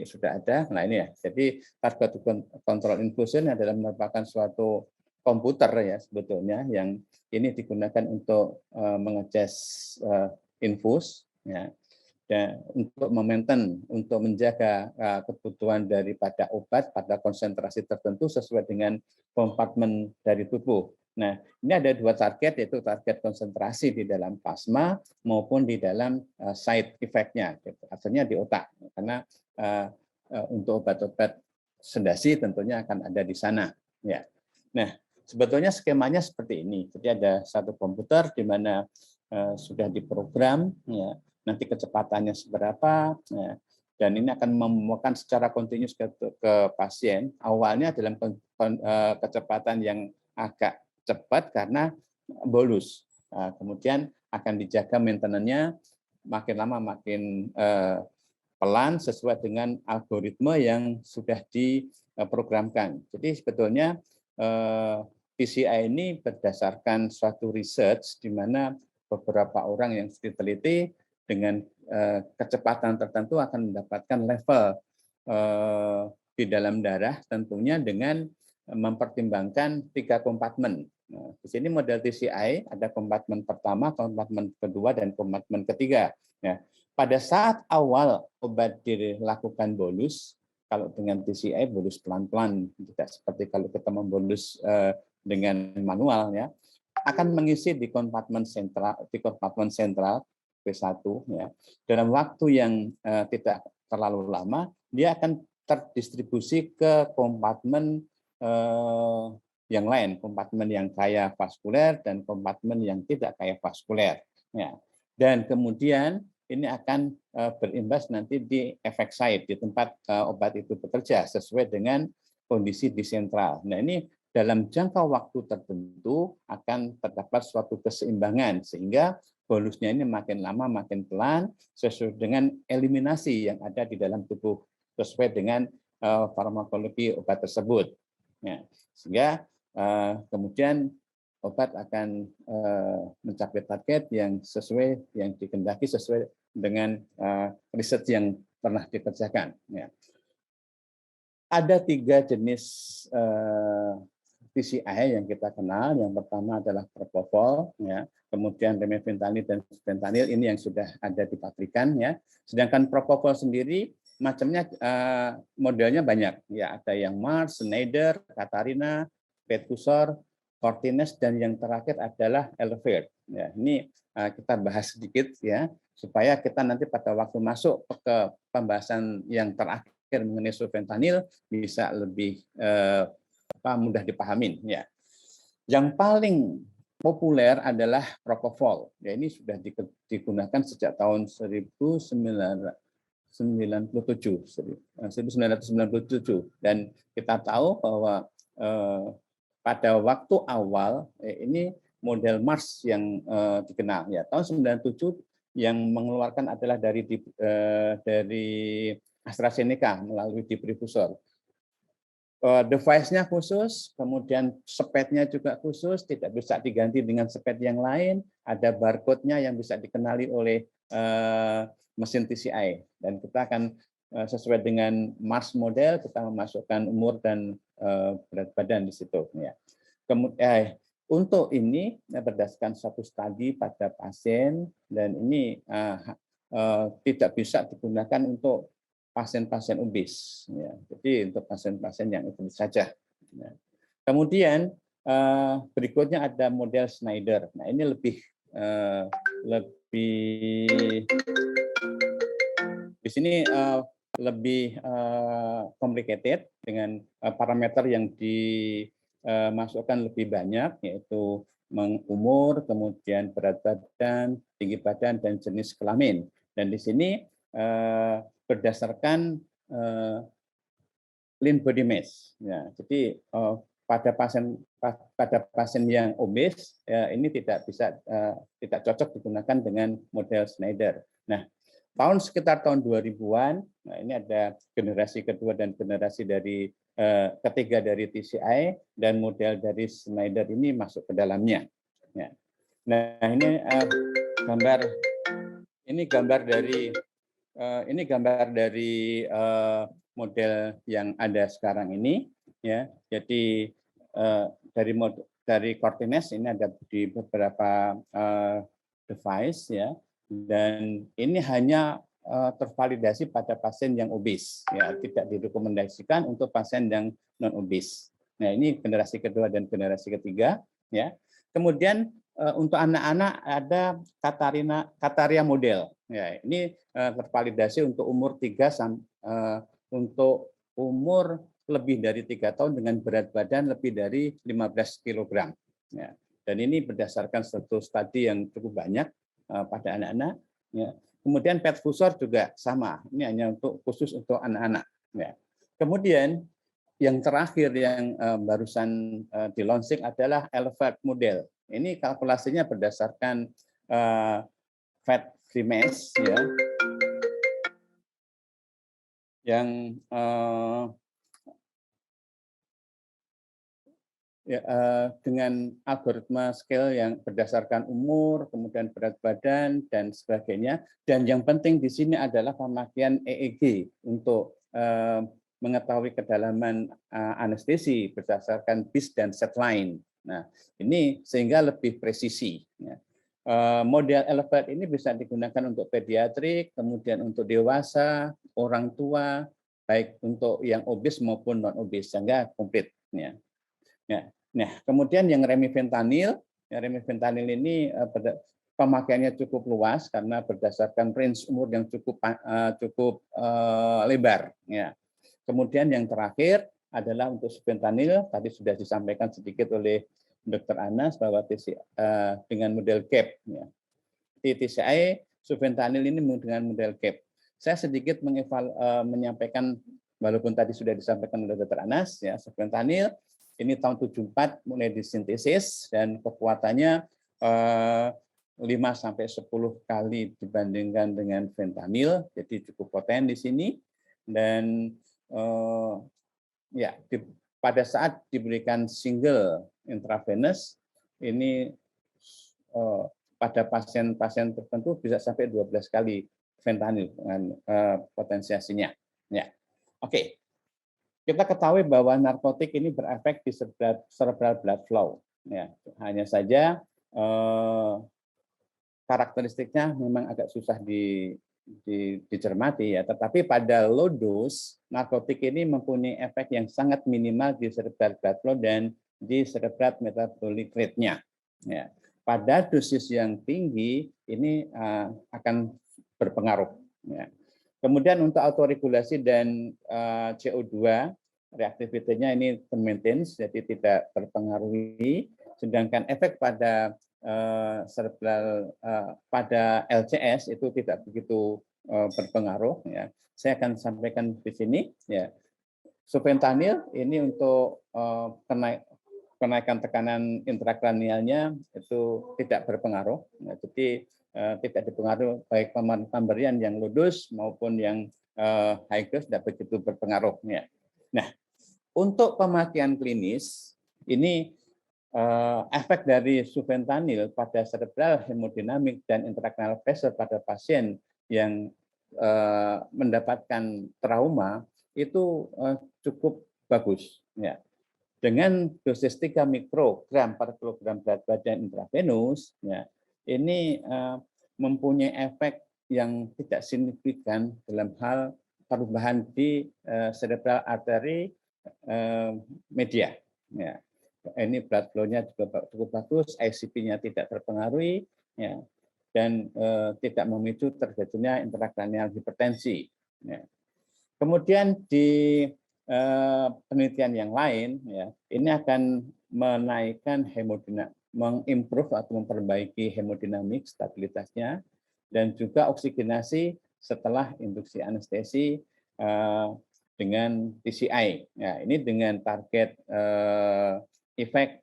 sudah ada. Nah ini ya, jadi target control infusion adalah merupakan suatu komputer ya sebetulnya yang ini digunakan untuk mengadjust infus ya, dan untuk memaintain, untuk menjaga kebutuhan daripada obat pada konsentrasi tertentu sesuai dengan kompartemen dari tubuh. Nah, ini ada dua target, yaitu target konsentrasi di dalam plasma maupun di dalam side effect-nya, artinya di otak. Karena untuk obat-obat sedasi tentunya akan ada di sana. Ya. Nah, sebetulnya skemanya seperti ini. Jadi ada satu komputer di mana sudah diprogram, ya, nanti kecepatannya seberapa, ya, dan ini akan membawakan secara kontinus ke pasien. Awalnya dalam kecepatan yang agak cepat karena bolus. Kemudian akan dijaga maintenance-nya makin lama makin pelan sesuai dengan algoritma yang sudah diprogramkan. Jadi sebetulnya PCI ini berdasarkan suatu research di mana beberapa orang yang diteliti dengan kecepatan tertentu akan mendapatkan level di dalam darah tentunya dengan mempertimbangkan 3 kompartemen. Nah, di sini model TCI ada kompartemen pertama, kompartemen kedua, dan kompartemen ketiga. Ya. Pada saat awal obat dilakukan bolus, kalau dengan TCI bolus pelan-pelan, tidak seperti kalau kita membolus dengan manual, ya, akan mengisi di kompartemen sentral P1, ya. Dalam waktu yang tidak terlalu lama, dia akan terdistribusi ke kompartemen yang lain, kompartemen yang kaya vaskuler dan kompartemen yang tidak kaya vaskuler. Ya. Dan kemudian ini akan berimbas nanti di efek site, di tempat obat itu bekerja sesuai dengan kondisi di sentral. Nah ini dalam jangka waktu tertentu akan terdapat suatu keseimbangan sehingga bolusnya ini makin lama makin pelan sesuai dengan eliminasi yang ada di dalam tubuh sesuai dengan farmakologi obat tersebut. Ya, sehingga kemudian obat akan mencapai target yang sesuai, yang dikehendaki sesuai dengan riset yang pernah dikerjakan. Ya. Ada 3 jenis TCI yang kita kenal. Yang pertama adalah propofol, ya. Kemudian remifentanil dan sufentanil ini yang sudah ada di pabrikan, ya. Sedangkan propofol sendiri macamnya modelnya banyak, ya. Ada yang Mars, Schneider, Katarina, Percusor, Cortines, dan yang terakhir adalah Elevate. Ya, ini kita bahas sedikit ya, supaya kita nanti pada waktu masuk ke pembahasan yang terakhir mengenai sufentanil bisa lebih mudah dipahamin. Ya. Yang paling populer adalah propofol. Ya, ini sudah digunakan sejak tahun 1997, dan kita tahu bahwa pada waktu awal ini model Mars yang dikenal ya, tahun 97 yang mengeluarkan adalah dari AstraZeneca melalui distribusor. Device-nya khusus, kemudian sepetnya juga khusus, tidak bisa diganti dengan sepet yang lain, ada barcode-nya yang bisa dikenali oleh mesin TCI, dan kita akan sesuai dengan Mars model kita memasukkan umur dan berat badan di situ. Ya. Kemudian untuk ini berdasarkan satu studi pada pasien, dan ini tidak bisa digunakan untuk pasien-pasien obes. Ya. Jadi untuk pasien-pasien yang obes saja. Ya. Kemudian berikutnya ada model Schneider. Nah ini lebih di sini lebih complicated dengan parameter yang dimasukkan lebih banyak, yaitu umur, kemudian berat badan, tinggi badan, dan jenis kelamin. Dan di sini berdasarkan lean body mass. Ya, jadi pada pasien yang obes ya, ini tidak cocok digunakan dengan model Schneider. Nah, sekitar tahun 2000-an, nah ini ada generasi kedua dan generasi ketiga dari TCI, dan model dari Schneider ini masuk ke dalamnya. Ya. Nah, ini gambar dari model yang ada sekarang ini, ya. Jadi dari Cortines ini ada di beberapa device, ya, dan ini hanya tervalidasi pada pasien yang obes, ya, tidak direkomendasikan untuk pasien yang non obes. Nah, ini generasi kedua dan generasi ketiga, ya. Kemudian untuk anak-anak ada Kataria model. Ya, ini tervalidasi untuk umur 3 untuk umur lebih dari 3 tahun dengan berat badan lebih dari 15 kg. Ya, dan ini berdasarkan satu studi yang cukup banyak pada anak-anak. Ya. Kemudian Petfusor juga sama. Ini hanya khusus untuk anak-anak. Ya. Kemudian yang terakhir yang barusan di launching adalah Elevate model. Ini kalkulasinya berdasarkan fat free mass, ya, yang dengan algoritma scale yang berdasarkan umur, kemudian berat badan dan sebagainya. Dan yang penting di sini adalah pemakaian EEG untuk mengetahui kedalaman anestesi berdasarkan BIS dan setline. Nah, ini sehingga lebih presisi. Model Elevate ini bisa digunakan untuk pediatrik, kemudian untuk dewasa, orang tua, baik untuk yang obes maupun non obes, sehingga komplit. Nah, kemudian yang remifentanil ini pemakaiannya cukup luas karena berdasarkan range umur yang cukup lebar. Ya. Kemudian yang terakhir adalah untuk sufentanil, tadi sudah disampaikan sedikit oleh Dr. Anas bahwa dengan model CAP. Ya. Di TCI, sufentanil ini dengan model CAP. Saya sedikit menyampaikan, walaupun tadi sudah disampaikan oleh Dr. Anas, ya, sufentanil ini tahun 74 mulai disintesis dan kekuatannya 5-10 kali dibandingkan dengan fentanil, jadi cukup poten di sini. Dan ya, pada saat diberikan single intravenous ini pada pasien-pasien tertentu bisa sampai 12 kali fentanil dengan potensiasinya. Ya, oke. Kita ketahui bahwa narkotik ini berefek di cerebral blood flow. Ya, hanya saja karakteristiknya memang agak susah dicermati, ya. Tetapi pada low dose, narkotik ini mempunyai efek yang sangat minimal di cerebral blood flow dan di cerebral metabolic rate-nya. Ya. Pada dosis yang tinggi ini akan berpengaruh. Ya. Kemudian untuk autoregulasi dan CO2, reaktivitasnya ini termaintain, jadi tidak terpengaruhi. Sedangkan efek pada pada LCS itu tidak begitu berpengaruh. Ya. Saya akan sampaikan di sini. Ya. Sufentanil ini untuk kenaikan tekanan intrakranialnya itu tidak berpengaruh. Ya, jadi tidak dipengaruhi baik pemberian yang low dose maupun yang high dose tidak begitu berpengaruh. Ya. Nah, untuk pemakaian klinis ini efek dari sufentanil pada cerebral hemodinamik dan intracranial pressure pada pasien yang mendapatkan trauma itu cukup bagus. Ya. Dengan dosis 3 mikrogram per kilogram berat badan intravenus, ya, ini mempunyai efek yang tidak signifikan dalam hal perubahan di cerebral artery media. Ya. Ini blood flow-nya juga cukup bagus, ICP-nya tidak terpengaruhi, ya, dan tidak memicu terjadinya intrakranial hipertensi. Ya. Kemudian di penelitian yang lain, ya, ini akan menaikkan hemodinamik, mengimprove atau memperbaiki hemodinamik stabilitasnya, dan juga oksigenasi setelah induksi anestesi dengan TCI. Ya, ini dengan target efek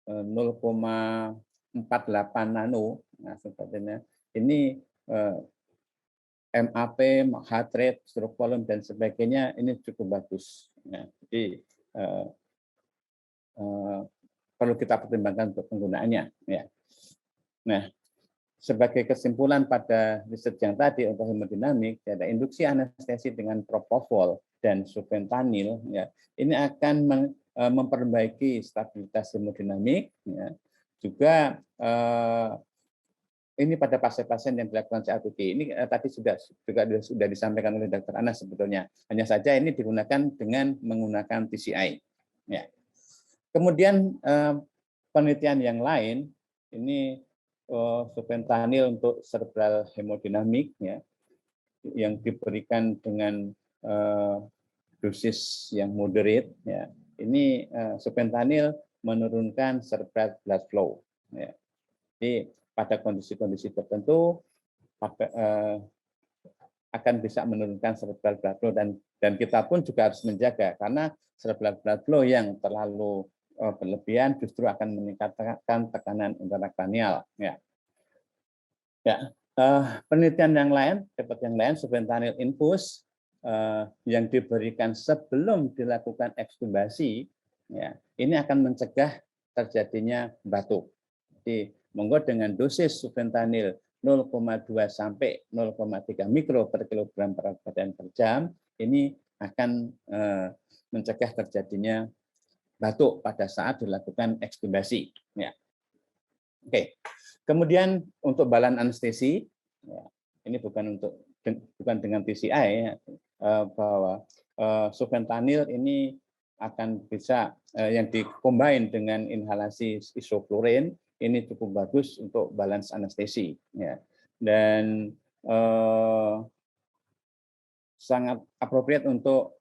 0,48 nano. Nah, sebetulnya ini MAP, heart rate, stroke volume dan sebagainya ini cukup bagus. Nah, jadi perlu kita pertimbangkan untuk penggunaannya. Ya. Nah, sebagai kesimpulan pada riset yang tadi untuk hemodinamik, ada induksi anestesi dengan propofol dan sufentanil, ya, ini akan memperbaiki stabilitas hemodinamik, ya. Juga ini pada pasien-pasien yang dilakukan CABG. Ini tadi sudah disampaikan oleh Dr. Anas sebetulnya. Hanya saja ini digunakan dengan menggunakan TCI. Ya. Kemudian penelitian yang lain ini sufentanil untuk cerebral hemodinamik, ya, yang diberikan dengan dosis yang moderate, ya. Ini sufentanil menurunkan cerebral blood flow, ya. Jadi pada kondisi-kondisi tertentu akan bisa menurunkan cerebral blood flow, dan kita pun juga harus menjaga karena cerebral blood flow yang terlalu berlebihan justru akan meningkatkan tekanan intrakranial. Ya. Ya. Penelitian yang lain, seperti yang lain, sufentanil infus yang diberikan sebelum dilakukan ekstubasi, ya, ini akan mencegah terjadinya batuk. Jadi, monggo dengan dosis sufentanil 0,2 sampai 0,3 mikro per kilogram berat badan per jam, ini akan mencegah terjadinya batuk pada saat dilakukan ekstubasi. Ya. Oke. Kemudian untuk balan anestesi, ya, ini bukan dengan TCI, ya, bahwa sufentanil ini akan bisa yang dikombin dengan inhalasi isoflurin, ini cukup bagus untuk balance anestesi, ya. Dan sangat appropriate untuk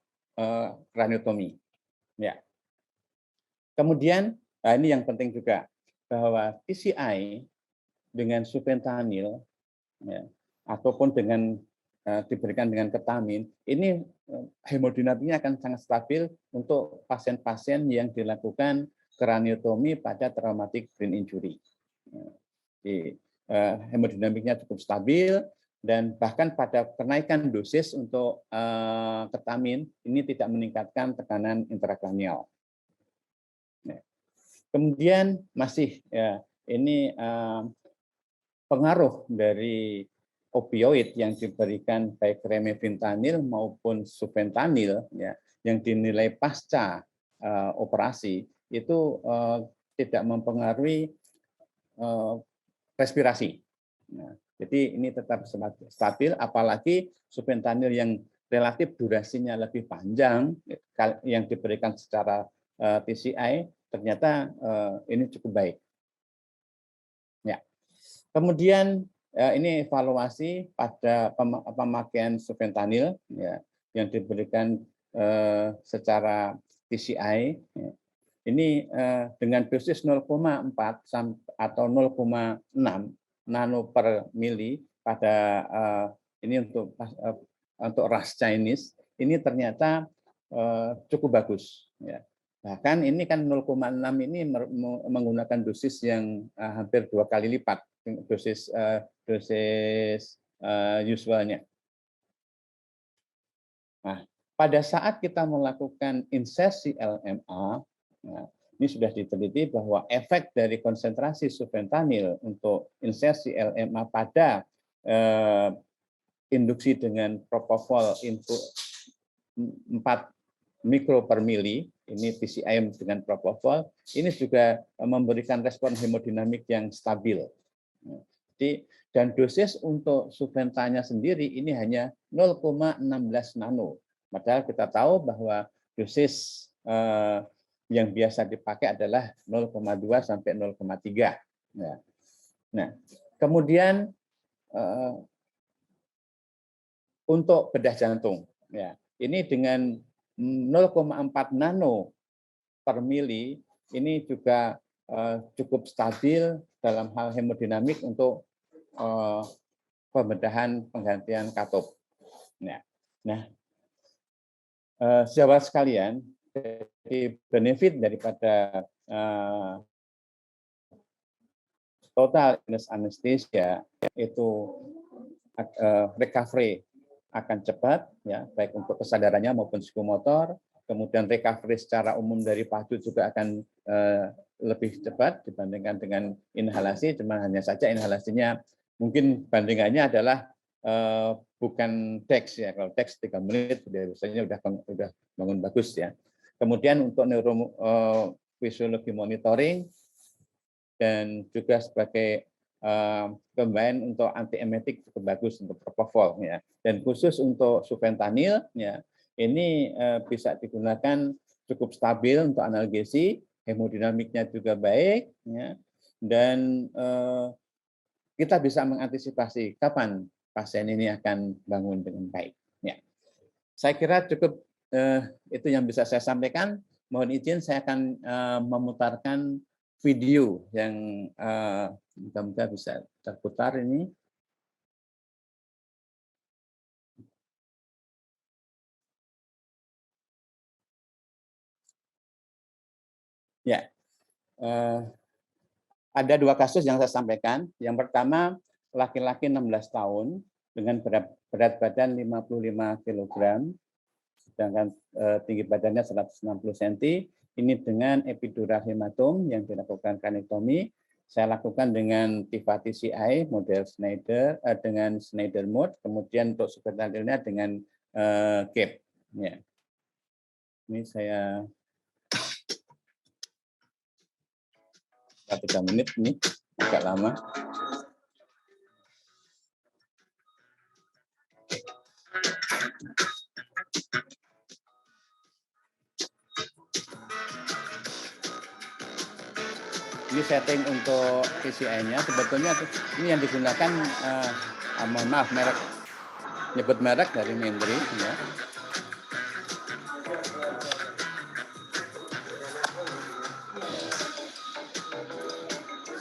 craniotomy, ya. Kemudian ini yang penting juga bahwa TCI dengan sufentanil, ya, ataupun dengan diberikan dengan ketamin, ini hemodinamiknya akan sangat stabil untuk pasien-pasien yang dilakukan craniotomy pada traumatic brain injury. Jadi, hemodinamiknya cukup stabil, dan bahkan pada kenaikan dosis untuk ketamin ini tidak meningkatkan tekanan intrakranial. Kemudian masih, ya, ini pengaruh dari opioid yang diberikan baik remifentanil maupun sufentanil, ya, yang dinilai pasca operasi itu tidak mempengaruhi respirasi. Nah, jadi ini tetap stabil, apalagi sufentanil yang relatif durasinya lebih panjang yang diberikan secara TCI, ternyata ini cukup baik. Ya. Kemudian ini evaluasi pada pemakaian sufentanil, ya, yang diberikan secara TCI. Ya. Ini dengan dosis 0,4 atau 0,6 nano per mili pada ini untuk ras Chinese, ini ternyata cukup bagus. Ya. Bahkan ini kan 0,6 ini menggunakan dosis yang hampir 2 kali lipat dosis usualnya. Nah, pada saat kita melakukan insersi LMA, nah, ini sudah diteliti bahwa efek dari konsentrasi sufentanil untuk insersi LMA pada induksi dengan propofol input 4 mikro per mili, ini TCI dengan propofol, ini juga memberikan respon hemodinamik yang stabil. Jadi, dan dosis untuk sufentanya sendiri ini hanya 0,16 nano. Padahal kita tahu bahwa dosis yang biasa dipakai adalah 0,2 sampai 0,3. Nah, kemudian untuk bedah jantung, ya, ini dengan 0,4 nano per mili ini juga cukup stabil dalam hal hemodinamik untuk pembedahan penggantian katup. Nah, Sejawat sekalian, jadi benefit daripada total anesthesia itu recovery akan cepat, ya, baik untuk kesadarannya maupun psikomotor. Kemudian recovery secara umum dari PADU juga akan lebih cepat dibandingkan dengan inhalasi. Cuma hanya saja inhalasinya mungkin bandingannya adalah bukan DEX, ya. Kalau DEX 3 menit biasanya udah bangun bagus, ya. Kemudian untuk neurofisiologi monitoring dan juga sebagai combine untuk antiemetik cukup bagus untuk propofol, ya. Dan khusus untuk sufentanil, ya, ini bisa digunakan cukup stabil untuk analgesi, hemodinamiknya juga baik, ya. Dan kita bisa mengantisipasi kapan pasien ini akan bangun dengan baik, ya. Saya kira cukup itu yang bisa saya sampaikan. Mohon izin saya akan memutarkan video yang mudah-mudahan bisa terputar ini. Ya, ada 2 kasus yang saya sampaikan. Yang pertama, laki-laki 16 tahun dengan berat badan 55 kg, sedangkan tinggi badannya 160 cm. Ini dengan epidural hematom yang dilakukan kraniotomi. Saya lakukan dengan TIVA TCI model Schneider dengan Schneider mode, kemudian untuk sufentanilnya dengan CAP. Ya. Ini saya 3 menit, ini agak lama. Ini setting untuk PCI-nya. Sebetulnya ini yang digunakan, mohon maaf, merek, nyebut merek dari Menteri, ya.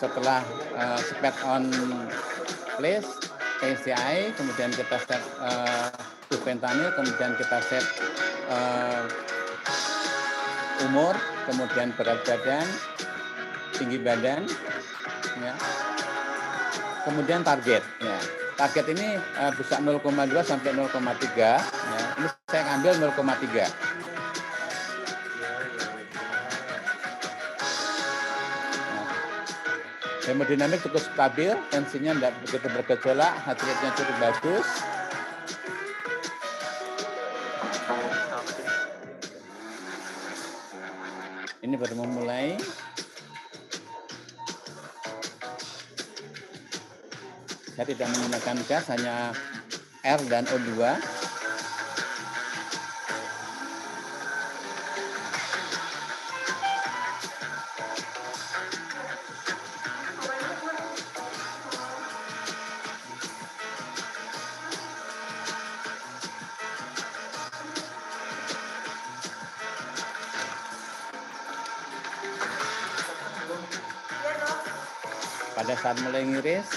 Setelah spec on place, PCI, kemudian kita set sufentanil, kemudian kita set umur, kemudian berat badan, tinggi badan, ya. Kemudian target, ya. Target ini bisa 0,2 sampai 0,3, ya. Ini saya ambil 0,3. Nah, hemodinamik cukup stabil, tensinya tidak begitu bergejolak, heart rate-nya cukup bagus. Ini baru memulai. Saya tidak menggunakan gas, hanya R dan O2. Pada saat mulai ngiris,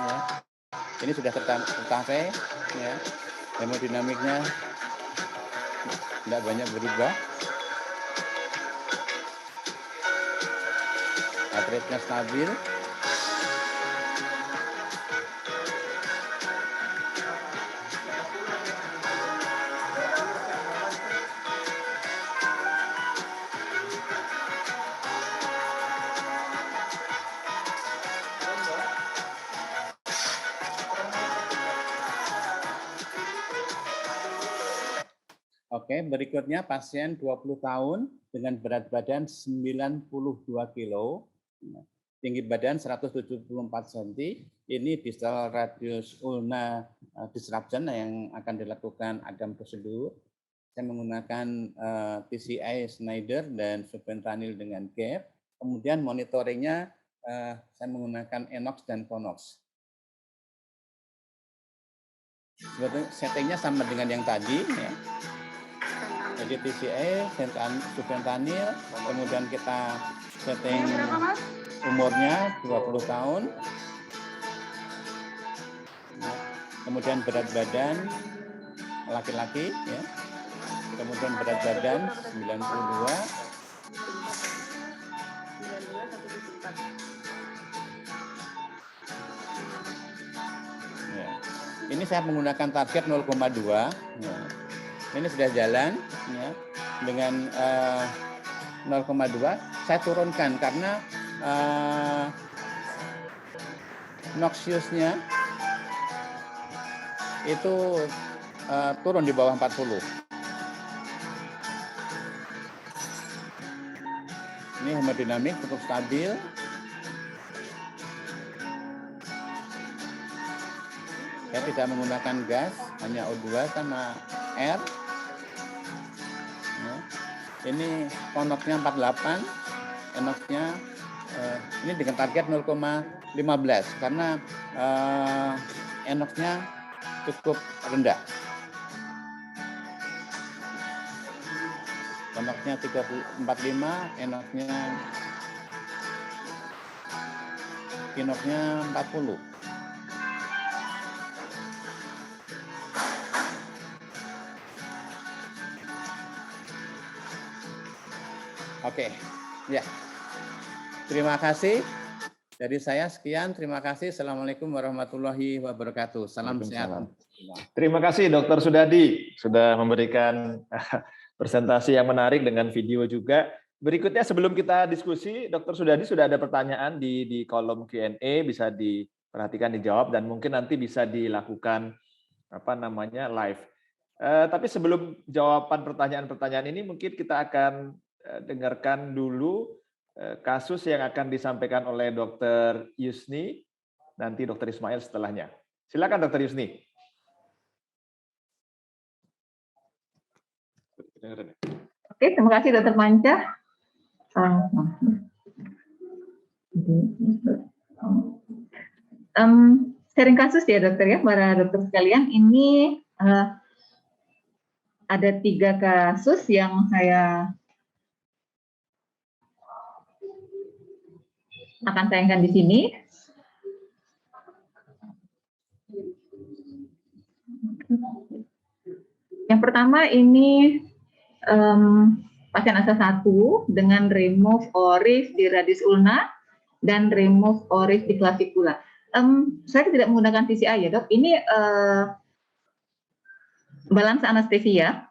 ya, ini sudah tercapai, ya. Hemodinamiknya tidak banyak berubah, heart rate-nya stabil. Oke, berikutnya pasien 20 tahun dengan berat badan 92 kilo, tinggi badan 174 cm. Ini distal radius ulna disruption yang akan dilakukan Adam prosedur. Saya menggunakan TCI Schneider dan sufentanil dengan CAP. Kemudian monitoringnya saya menggunakan Enox dan Ponox. Sebetulnya settingnya sama dengan yang tadi, ya. Jadi TCA, sufentanil, kemudian kita setting umurnya 20 tahun, kemudian berat badan laki-laki, ya. kemudian berat badan 92. Ya. Ini saya menggunakan target 0,2. Ya. Ini sudah jalan ya. Dengan 0,2 saya turunkan karena noxious-nya itu turun di bawah 40. Ini hemodinamik cukup stabil. Saya tidak menggunakan gas, hanya O2 sama air. Ya. Ini konoknya 48, enoknya ini dengan target 0,15 karena enoknya cukup rendah. Enoknya 45, enoknya kinoknya 40. Oke, ya. Terima kasih. Dari saya sekian, terima kasih. Assalamualaikum warahmatullahi wabarakatuh. Salam sehat. Terima kasih Dr. Sudadi sudah memberikan presentasi yang menarik dengan video juga. Berikutnya sebelum kita diskusi, Dr. Sudadi sudah ada pertanyaan di kolom Q&A, bisa diperhatikan, dijawab, dan mungkin nanti bisa dilakukan live. Tapi sebelum jawaban pertanyaan-pertanyaan ini, mungkin kita akan dengarkan dulu kasus yang akan disampaikan oleh Dr. Yusni, nanti Dr. Ismail setelahnya. Silakan Dr. Yusni. Oke, terima kasih Dr. Manca. Sharing kasus ya dokter ya, para dokter sekalian. Ini ada 3 kasus yang saya akan tayangkan di sini. Yang pertama ini pasien asa 1 dengan remove oris di radius ulna dan remove oris di clavikula. Saya tidak menggunakan TCI ya dok. Ini balance anestesia,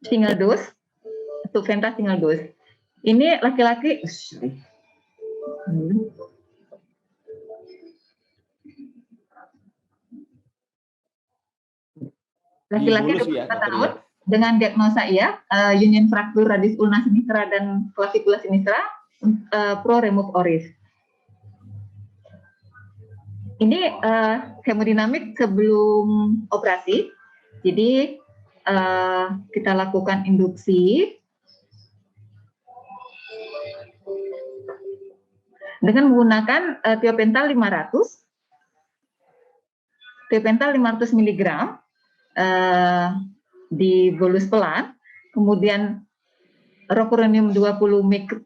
single dose, Suventa single dose. Ini laki-laki. Laki-laki 24 tahun dengan diagnosa union fraktur radius ulna sinistra dan clavikula sinistra, pro remove oris. Ini hemodinamik sebelum operasi. Jadi kita lakukan induksi dengan menggunakan tiopental 500 mg di bolus pelan, kemudian rocuronium 20 mg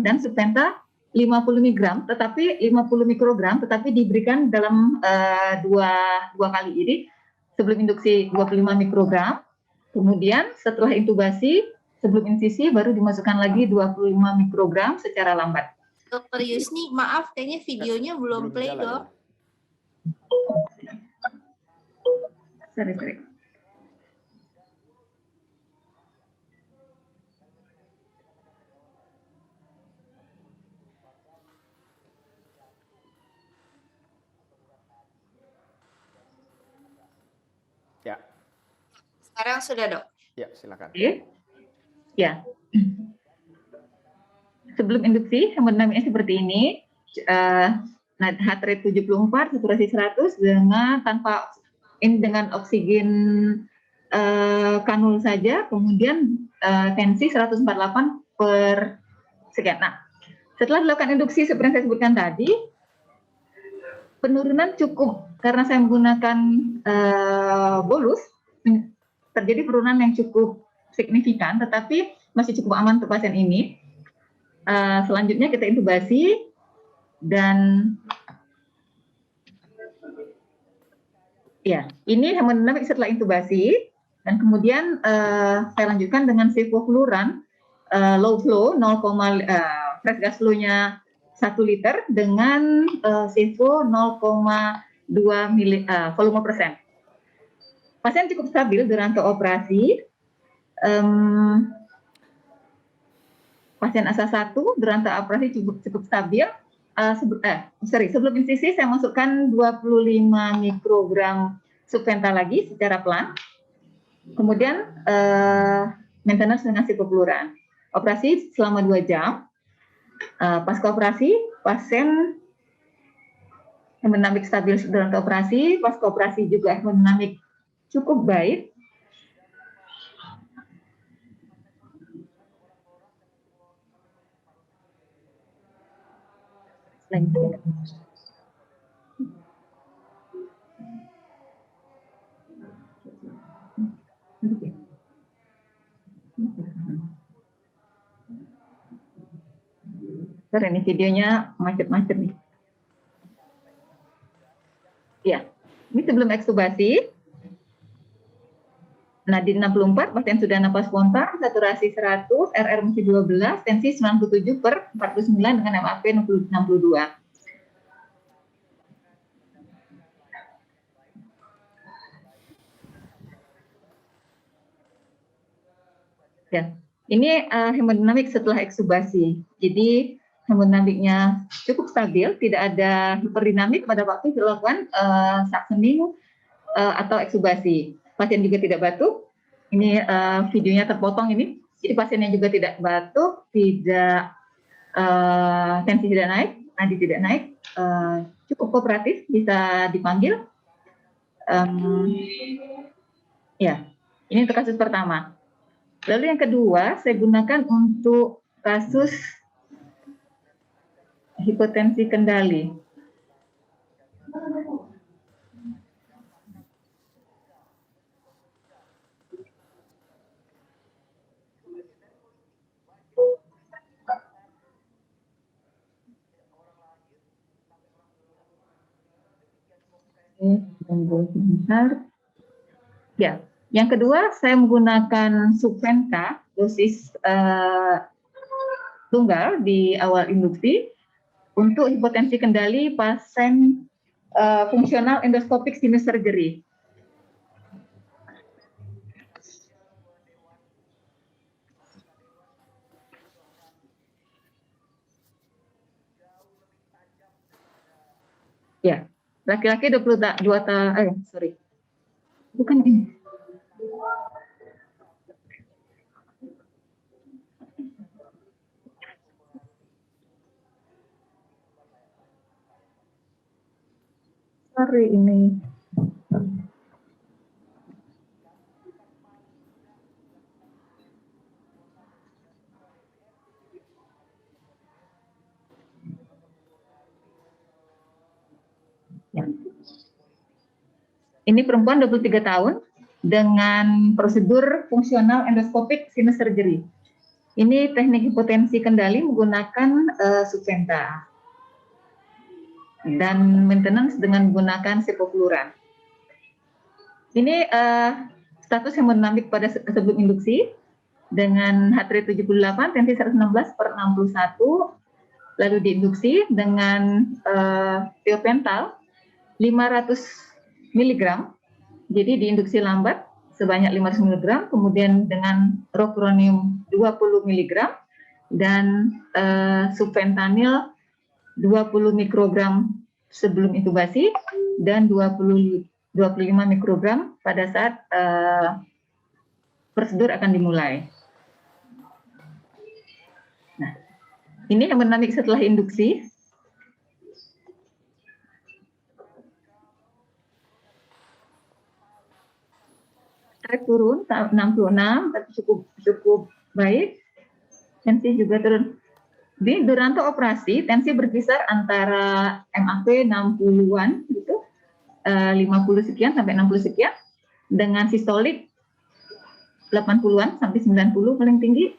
dan Suventa 50 mg, tetapi 50 mikrogram, tetapi diberikan dalam dua kali. Jadi sebelum induksi 25 mikrogram, kemudian setelah intubasi, sebelum insisi baru dimasukkan lagi 25 mikrogram secara lambat. Dokter Yusni, maaf kayaknya videonya belum play dok. Sorry. Ya. Sekarang sudah dok. Ya, silakan. Ya. Sebelum induksi, hemodinamiknya seperti ini. Heart rate 74, saturasi 100 dengan oksigen kanul saja, kemudian tensi 148 per sekian. Nah, setelah dilakukan induksi seperti yang saya sebutkan tadi, penurunan cukup karena saya menggunakan bolus, terjadi penurunan yang cukup signifikan, tetapi masih cukup aman untuk pasien ini. Selanjutnya kita intubasi dan Ya, ini hemodinamik setelah intubasi, dan kemudian saya lanjutkan dengan sevofluran low flow 0, fresh gas flow-nya 1 liter dengan sevo 0,2 volume persen. Pasien cukup stabil durante operasi. Pasien asa 1 durante operasi cukup stabil. Sebelum insisi saya masukkan 25 mikrogram subventa lagi secara pelan. Kemudian maintenance dengan sevofluran. Operasi selama 2 jam. Pasca operasi, pasien hemodinamik stabil durante operasi. Pasca operasi juga hemodinamik cukup baik. Sorry, ini videonya macet-macet nih. Ya, ini sebelum ekstubasi. Nadin 64, pasien sudah napas spontan, saturasi 100, RR masih 12, tensi 97/49 dengan MAP 62. Ya, ini hemodinamik setelah ekstubasi. Jadi hemodinamiknya cukup stabil, tidak ada hiperdinamik pada waktu dilakukan suctioning atau ekstubasi. Pasien juga tidak batuk. Ini videonya terpotong ini. Jadi pasiennya juga tidak batuk, tidak tensi tidak naik, nadi tidak naik, cukup kooperatif, bisa dipanggil. Ya, ini untuk kasus pertama. Lalu yang kedua, saya gunakan untuk kasus hipotensi kendali. Ya, yang kedua saya menggunakan subventa dosis tunggal di awal induksi untuk hipotensi kendali pasien fungsional endoskopik sinus surgery. Ya, laki-laki 22 tahun, sorry. Bukan ini. Sorry ini. Ya. Ini perempuan 23 tahun dengan prosedur fungsional endoskopik sinus surgery. Ini teknik hipotensi kendali menggunakan subventa dan maintenance dengan menggunakan sevofluran. Ini status hemodinamik pada sebelum induksi dengan heart rate 78, tensi 116/61, lalu diinduksi dengan tiopental 500 mg, jadi diinduksi lambat sebanyak 500 mg, kemudian dengan rocuronium 20 mg dan subventanil 20 mikrogram sebelum intubasi dan 25 mikrogram pada saat prosedur akan dimulai. Nah, ini hemodinamik setelah induksi. Stress turun 66, tapi cukup baik. Tensi juga turun. Di durante operasi, tensi berkisar antara MAP 60-an gitu, 50 sekian sampai 60 sekian, dengan sistolik 80-an sampai 90 paling tinggi.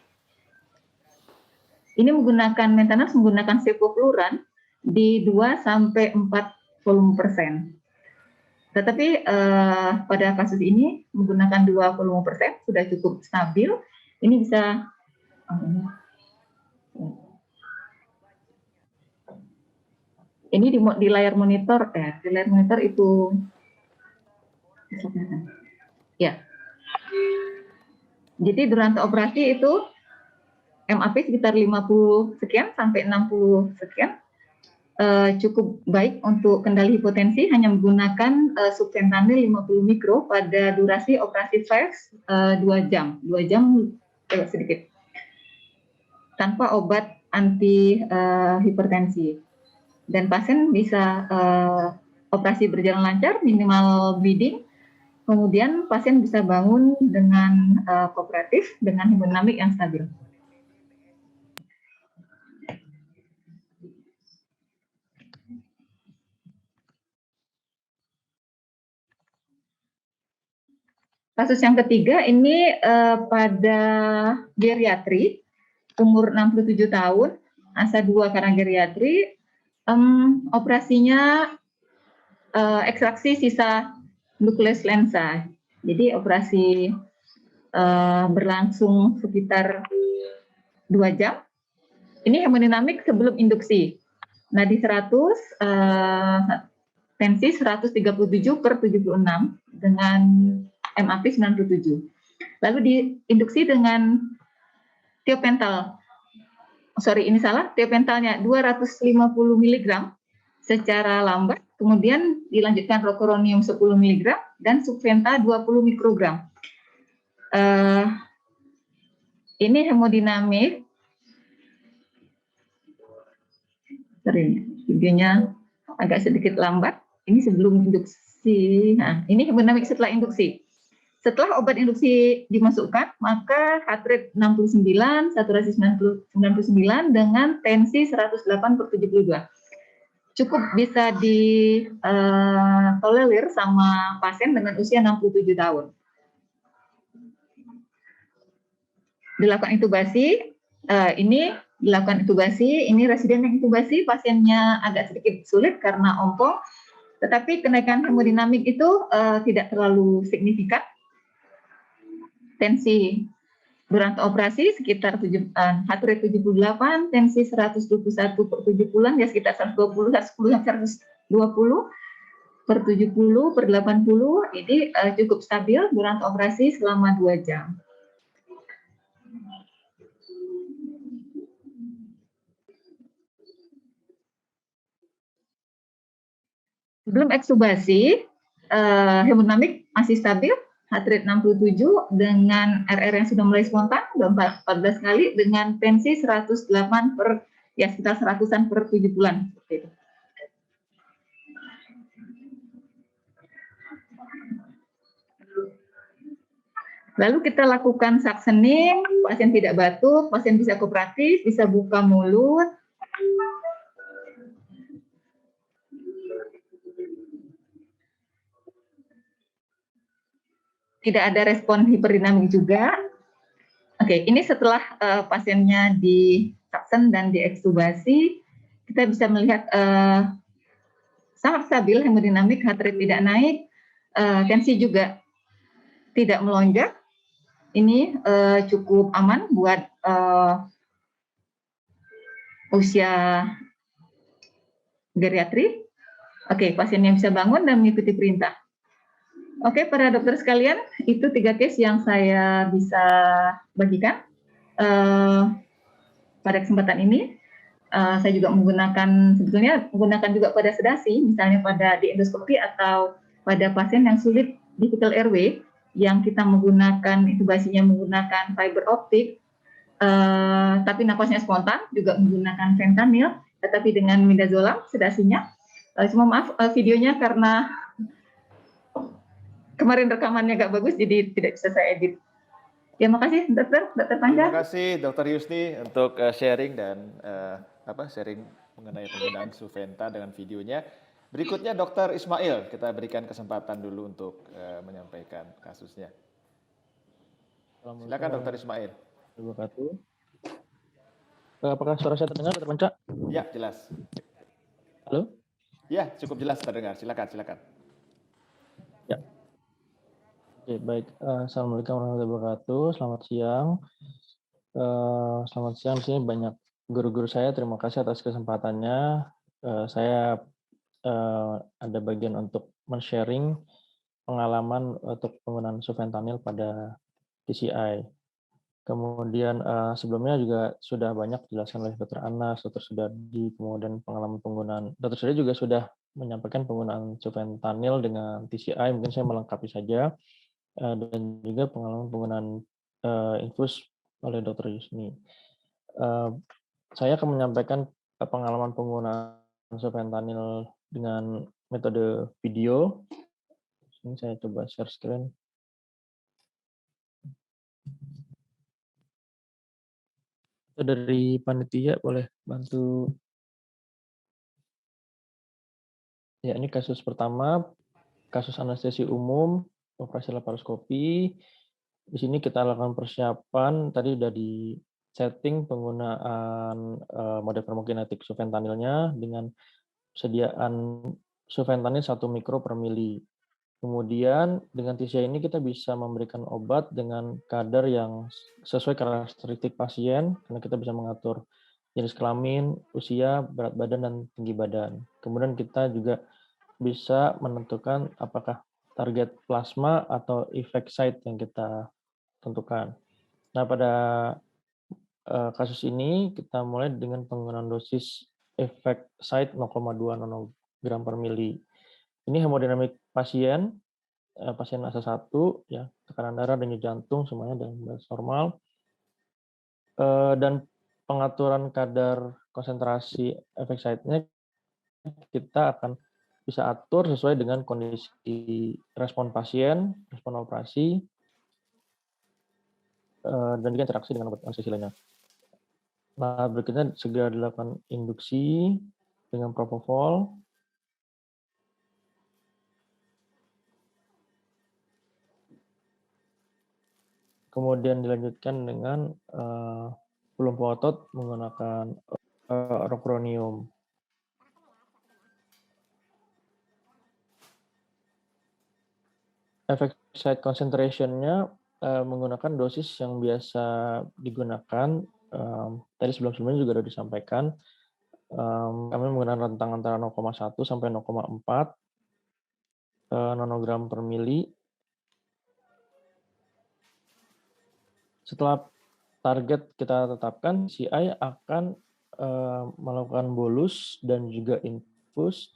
Ini menggunakan maintenance menggunakan sevofluran di 2 sampai 4 volume persen. Tetapi pada kasus ini menggunakan 25% sudah cukup stabil. Ini bisa ini di layar monitor di layar monitor itu ya. Jadi durasi operasi itu MAP sekitar 50 sekian sampai 60 sekian. Cukup baik untuk kendali hipotensi, hanya menggunakan subfentanil 50 mikro pada durasi operasi flash 2 jam sedikit, tanpa obat anti hipertensi. Dan pasien bisa operasi berjalan lancar, minimal bleeding, kemudian pasien bisa bangun dengan kooperatif, dengan hemodinamik yang stabil. Kasus yang ketiga ini pada geriatri, umur 67 tahun, ASA 2 karena geriatri, operasinya ekstraksi sisa nukleus lensa. Jadi operasi berlangsung sekitar 2 jam. Ini hemodinamik sebelum induksi. Nadi 100, tensi 137/76 dengan MAP 97. Lalu diinduksi dengan tiopental. Tiopentalnya 250 mg secara lambat, kemudian dilanjutkan rocuronium 10 mg dan subventa 20 mikrogram. Ini hemodinamik. Videonya agak sedikit lambat. Ini sebelum induksi. Nah, ini hemodinamik setelah induksi. Setelah obat induksi dimasukkan, maka heart rate 69, saturasi 99 dengan tensi 108/72. Cukup bisa ditolerir sama pasien dengan usia 67 tahun. Dilakukan intubasi, ini residen yang intubasi, pasiennya agak sedikit sulit karena ompong, tetapi kenaikan hemodinamik itu tidak terlalu signifikan. Tensi durasi operasi sekitar heart rate 78, tensi 121/70, ya sekitar 120/70/80, ini cukup stabil durasi operasi selama 2 jam. Sebelum ekstubasi, hemodinamik masih stabil, heart rate 67 dengan RR yang sudah mulai spontan, 14 kali dengan tensi 108 sekitar 100/70. Seperti itu. Lalu kita lakukan suctioning, pasien tidak batuk, pasien bisa kooperatif, bisa buka mulut. Tidak ada respon hiperdinamik juga. Oke, ini setelah pasiennya di suction dan diekstubasi, kita bisa melihat sangat stabil hemodinamik, heart rate tidak naik, tensi juga tidak melonjak. Ini cukup aman buat usia geriatri. Oke, pasiennya bisa bangun dan mengikuti perintah. Oke, para dokter sekalian, itu 3 case yang saya bisa bagikan pada kesempatan ini. Saya juga menggunakan juga pada sedasi, misalnya pada di endoskopi atau pada pasien yang sulit difficult airway, yang kita menggunakan intubasinya menggunakan fiber optik, tapi napasnya spontan, juga menggunakan fentanyl, tetapi dengan midazolam sedasinya. Cuma maaf videonya karena kemarin rekamannya agak bagus, jadi tidak bisa saya edit. Ya, makasih Dokter Panca. Terima kasih Dokter Yusni untuk sharing dan sharing mengenai penggunaan Suventa dengan videonya. Berikutnya Dokter Ismail, kita berikan kesempatan dulu untuk menyampaikan kasusnya. Silakan Dokter Ismail. Terima kasih. Apakah suara saya terdengar, Dokter Panca? Ya, jelas. Halo? Ya, cukup jelas terdengar. Silakan. Oke, baik. Assalamualaikum warahmatullahi wabarakatuh. Selamat siang. Selamat siang. Di sini banyak guru-guru saya. Terima kasih atas kesempatannya. Saya ada bagian untuk men-sharing pengalaman untuk penggunaan sufentanil pada TCI. Kemudian sebelumnya juga sudah banyak dijelaskan oleh Dr. Anas, Dr. Sudardi, kemudian pengalaman penggunaan. Dr. Sudardi juga sudah menyampaikan penggunaan sufentanil dengan TCI. Mungkin saya melengkapi saja. Dan juga pengalaman penggunaan infus oleh Dr. Yusni. Saya akan menyampaikan pengalaman penggunaan sufentanil dengan metode video. Ini saya coba share screen. Dari panitia boleh bantu. Ya, ini kasus pertama, kasus anestesi umum, operasi laparoskopi. Di sini kita lakukan persiapan, tadi sudah di setting penggunaan mode farmakokinetik sufentanilnya dengan sediaan sufentanil 1 mikro per mili. Kemudian dengan TCI ini kita bisa memberikan obat dengan kadar yang sesuai karakteristik pasien, karena kita bisa mengatur jenis kelamin, usia, berat badan, dan tinggi badan. Kemudian kita juga bisa menentukan apakah target plasma atau effect site yang kita tentukan. Nah, pada kasus ini kita mulai dengan penggunaan dosis effect site 0,2 nanogram per mili. Ini hemodinamik pasien, pasien fase 1, ya, tekanan darah, denyut jantung semuanya dalam batas normal. Dan pengaturan kadar konsentrasi effect site-nya kita akan bisa atur sesuai dengan kondisi respon pasien, respon operasi, dan juga interaksi dengan obat anestesi lainnya. Nah, berikutnya segera dilakukan induksi dengan propofol. Kemudian dilanjutkan dengan pelumpuh otot menggunakan rocuronium. Effect site concentration-nya menggunakan dosis yang biasa digunakan. Tadi sebelum-sebelumnya juga sudah disampaikan. Kami menggunakan rentang antara 0,1 sampai 0,4 nanogram per mili. Setelah target kita tetapkan, CI akan melakukan bolus dan juga infus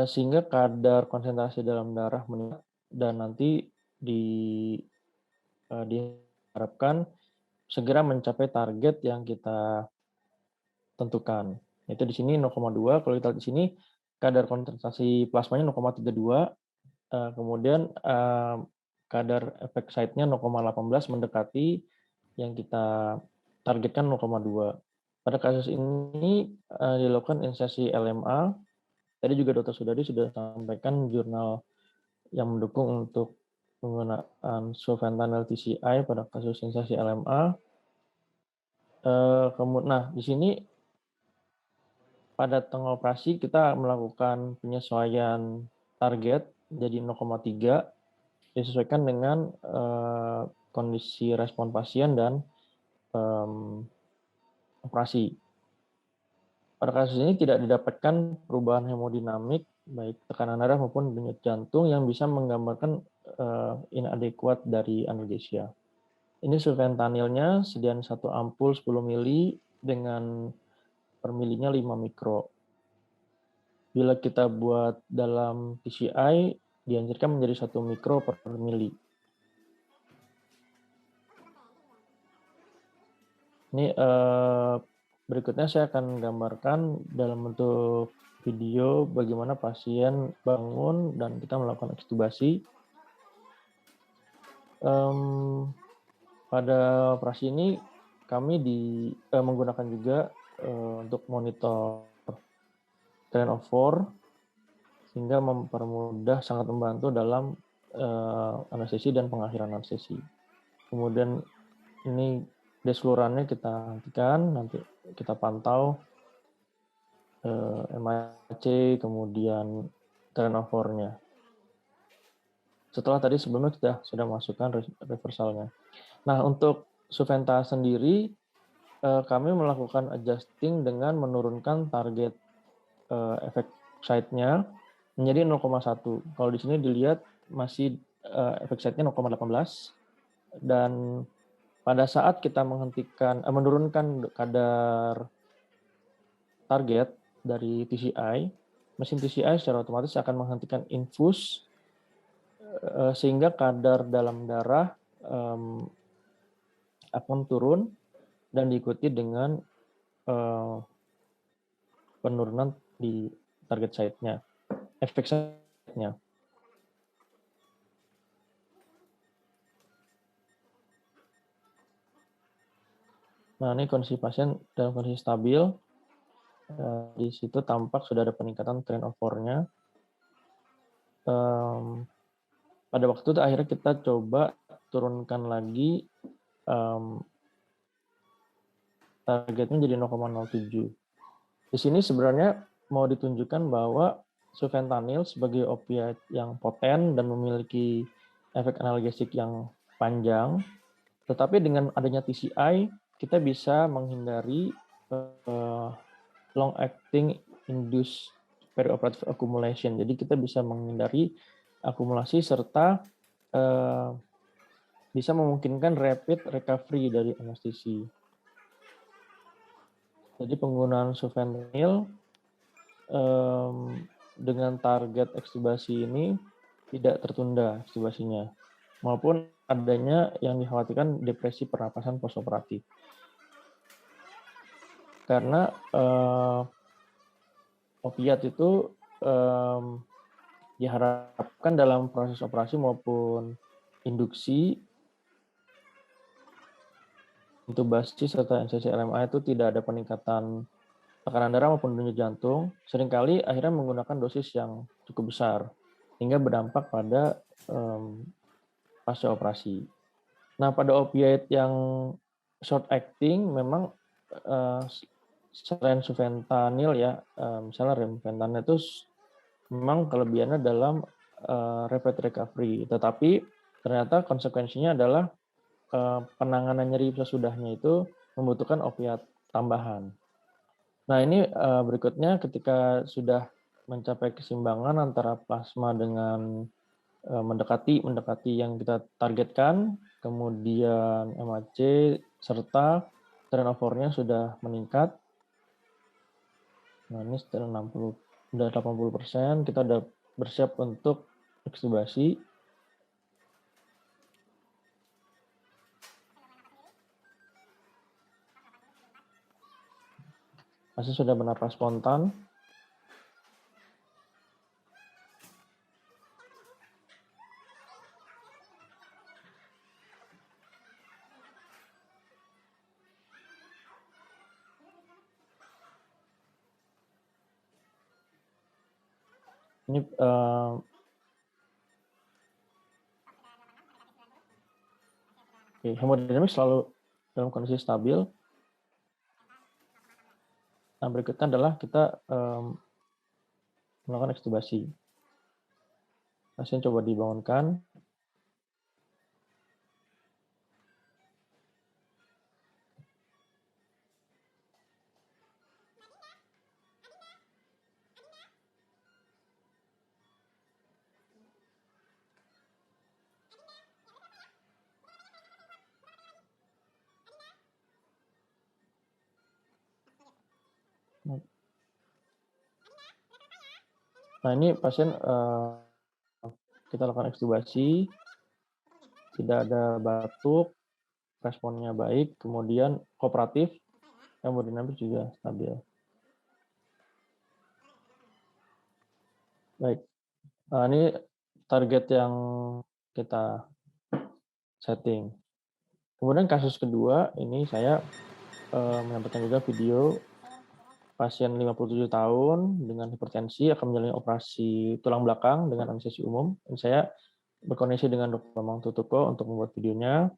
sehingga kadar konsentrasi dalam darah meningkat dan nanti diharapkan segera mencapai target yang kita tentukan. Itu di sini 0,2. Kalau kita lihat di sini kadar konsentrasi plasmanya 0,32. Kemudian kadar efek site-nya 0,18 mendekati yang kita targetkan 0,2. Pada kasus ini dilakukan insersi LMA. Tadi juga Dr. Sudardi sudah sampaikan jurnal yang mendukung untuk penggunaan sufentanil TCI pada kasus insersi LMA. Nah, di sini pada tengah operasi kita melakukan penyesuaian target jadi 0,3 disesuaikan dengan kondisi respon pasien dan operasi. Pada kasus ini tidak didapatkan perubahan hemodinamik baik tekanan darah maupun denyut jantung yang bisa menggambarkan inadekuat dari analgesia. Ini sufentanilnya sediaan 1 ampul 10 mili dengan per milinya 5 mikro. Bila kita buat dalam TCI, dianjurkan menjadi 1 mikro per mili. Ini berikutnya saya akan gambarkan dalam bentuk video bagaimana pasien bangun dan kita melakukan ekstubasi. Pada operasi ini kami menggunakan juga untuk monitor trend of 4 sehingga mempermudah, sangat membantu dalam anestesi dan pengakhiran anestesi. Kemudian ini deslurannya kita hentikan, nanti kita pantau MAC, kemudian trend of 4-nya. Setelah tadi sebelumnya sudah masukkan reversalnya. Nah, untuk Suventa sendiri kami melakukan adjusting dengan menurunkan target efek site-nya menjadi 0,1. Kalau di sini dilihat masih efek site-nya 0,18, dan pada saat kita menurunkan kadar target dari TCI, mesin TCI secara otomatis akan menghentikan infus sehingga kadar dalam darah akan turun dan diikuti dengan penurunan di target site-nya, efek site-nya. Nah, ini kondisi pasien dalam kondisi stabil. Di situ tampak sudah ada peningkatan trend over-nya. Pada waktu itu akhirnya kita coba turunkan lagi targetnya jadi 0,07. Di sini sebenarnya mau ditunjukkan bahwa sufentanil sebagai opiat yang poten dan memiliki efek analgesik yang panjang, tetapi dengan adanya TCI kita bisa menghindari long acting induced perioperative accumulation. Jadi kita bisa menghindari akumulasi serta bisa memungkinkan rapid recovery dari anestesi. Jadi penggunaan sufentanil dengan target ekstubasi ini tidak tertunda ekstubasinya, maupun adanya yang dikhawatirkan depresi pernapasan postoperatif. Karena opiat itu diharapkan dalam proses operasi maupun induksi, intubasi serta NCC LMA itu tidak ada peningkatan tekanan darah maupun denyut jantung, seringkali akhirnya menggunakan dosis yang cukup besar hingga berdampak pada pasca operasi. Nah, pada opiat yang short acting memang selain sufentanil ya, misalnya remfentanil itu memang kelebihannya dalam rapid recovery, tetapi ternyata konsekuensinya adalah penanganan nyeri sesudahnya itu membutuhkan opiat tambahan. Nah, ini berikutnya ketika sudah mencapai keseimbangan antara plasma dengan mendekati yang kita targetkan, kemudian MAC serta turnover-nya sudah meningkat. Nah, ini sudah 80%, kita sudah bersiap untuk ekstubasi. Pasien sudah bernapas spontan. Ini hemodinamik selalu dalam kondisi stabil. Nah, berikutnya adalah kita melakukan ekstubasi. Pasien coba dibangunkan. Nah, ini pasien kita lakukan ekstubasi, tidak ada batuk, responnya baik, kemudian kooperatif, hemodinamik juga stabil. Baik, nah, ini target yang kita setting. Kemudian kasus kedua, ini saya menyampaikan juga video pasien 57 tahun dengan hipertensi akan menjalani operasi tulang belakang dengan anestesi umum. Dan saya berkoordinasi dengan Dr. Bambang Tutuko untuk membuat videonya.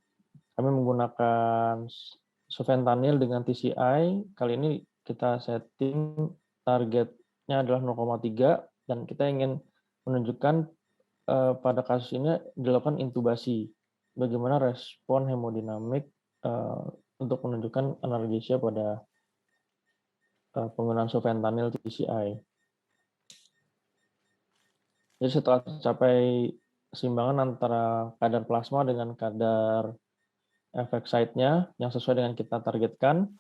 Kami menggunakan sufentanil dengan TCI. Kali ini kita setting targetnya adalah 0,3 dan kita ingin menunjukkan pada kasus ini dilakukan intubasi. Bagaimana respon hemodinamik untuk menunjukkan analgesia pada penggunaan sufentanil TCI. Jadi setelah tercapai keseimbangan antara kadar plasma dengan kadar efek site-nya yang sesuai dengan kita targetkan,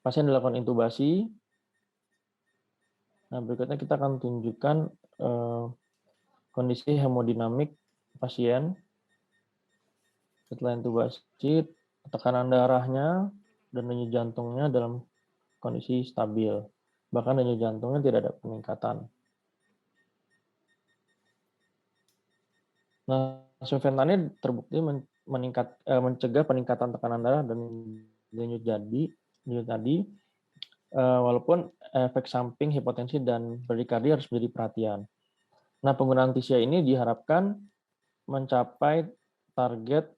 pasien dilakukan intubasi. Nah, berikutnya kita akan tunjukkan kondisi hemodinamik pasien. Setelah intubasi, tekanan darahnya dan denyut jantungnya dalam kondisi stabil. Bahkan denyut jantungnya tidak ada peningkatan. Nah, sufentanil terbukti mencegah peningkatan tekanan darah dan denyut tadi, walaupun efek samping hipotensi dan bradikardia harus menjadi perhatian. Nah, penggunaan TCI ini diharapkan mencapai target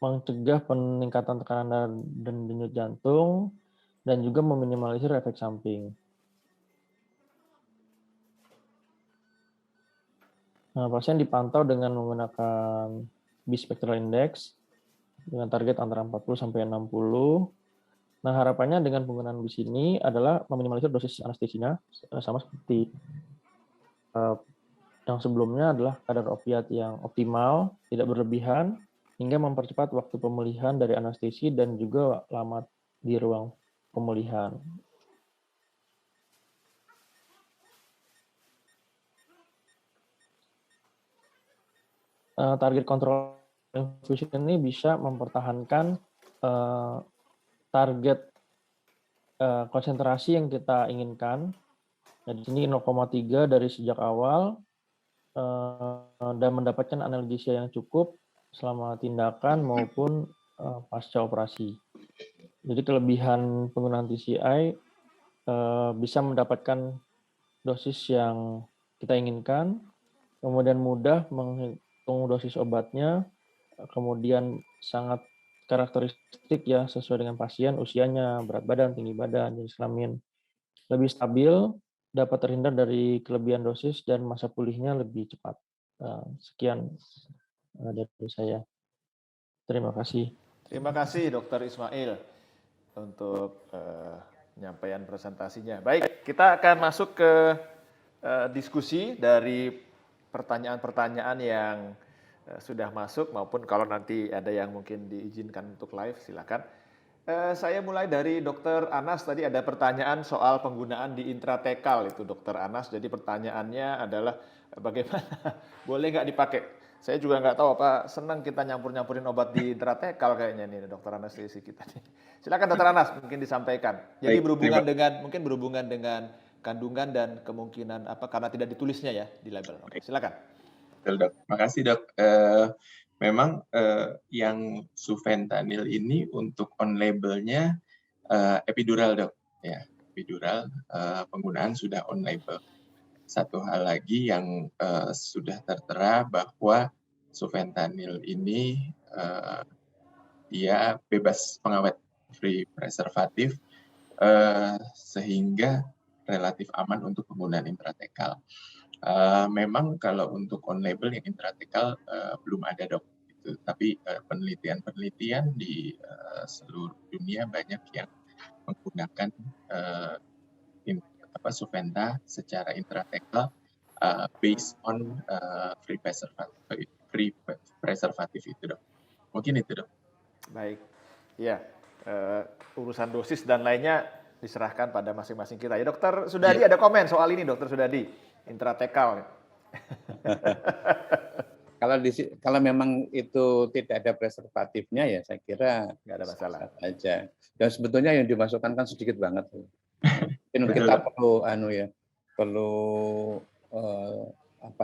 mencegah peningkatan tekanan darah dan denyut jantung dan juga meminimalisir efek samping. Nah, pasien dipantau dengan menggunakan bispectral index dengan target antara 40 sampai 60. Nah, harapannya dengan penggunaan BIS ini adalah meminimalisir dosis anestesinya, sama seperti yang sebelumnya adalah kadar opiat yang optimal, tidak berlebihan, hingga mempercepat waktu pemulihan dari anestesi dan juga lama di ruang pemulihan. Target kontrol infusion ini bisa mempertahankan target konsentrasi yang kita inginkan. Nah, di sini 0,3 dari sejak awal dan mendapatkan analgesia yang cukup selama tindakan maupun pasca operasi. Jadi kelebihan penggunaan TCI bisa mendapatkan dosis yang kita inginkan, kemudian mudah menghitung dosis obatnya, kemudian sangat karakteristik ya sesuai dengan pasien, usianya, berat badan, tinggi badan, jenis kelamin, lebih stabil, dapat terhindar dari kelebihan dosis dan masa pulihnya lebih cepat. Sekian dari saya. Terima kasih. Terima kasih Dr. Ismail untuk penyampaian presentasinya. Baik, kita akan masuk ke diskusi dari pertanyaan-pertanyaan yang sudah masuk maupun kalau nanti ada yang mungkin diizinkan untuk live, silakan. Saya mulai dari Dr. Anas, tadi ada pertanyaan soal penggunaan di intratekal itu Dr. Anas. Jadi pertanyaannya adalah bagaimana, boleh nggak dipakai? Saya juga nggak tahu apa, senang kita nyampur-nyampurin obat di intratekal kayaknya nih Dr. Anestesi kita. Silakan Dr. Anas, mungkin disampaikan. Jadi berhubungan dengan kandungan dan kemungkinan apa karena tidak ditulisnya ya di label. Oke, silakan. Betul, Dok. Makasih, Dok. Memang yang sufentanil ini untuk on labelnya epidural, Dok. Ya, epidural penggunaan sudah on label. Satu hal lagi yang sudah tertera bahwa sufentanil ini dia bebas pengawet, free preservatif, sehingga relatif aman untuk penggunaan intratekal. Memang kalau untuk on label yang intratekal belum ada, Dok. Gitu. Tapi penelitian di seluruh dunia banyak yang menggunakan Sufenta secara intratekal based on free preservatif itu, Dok. Mungkin itu, Dok. Baik, ya urusan dosis dan lainnya diserahkan pada masing-masing kita. Ya, Dokter Sudadi ada komen soal ini, Dokter Sudadi, intratekal. Kalau memang itu tidak ada preservatifnya ya saya kira nggak ada masalah aja. Dan sebetulnya yang dimasukkan kan sedikit banget. Mungkin kita perlu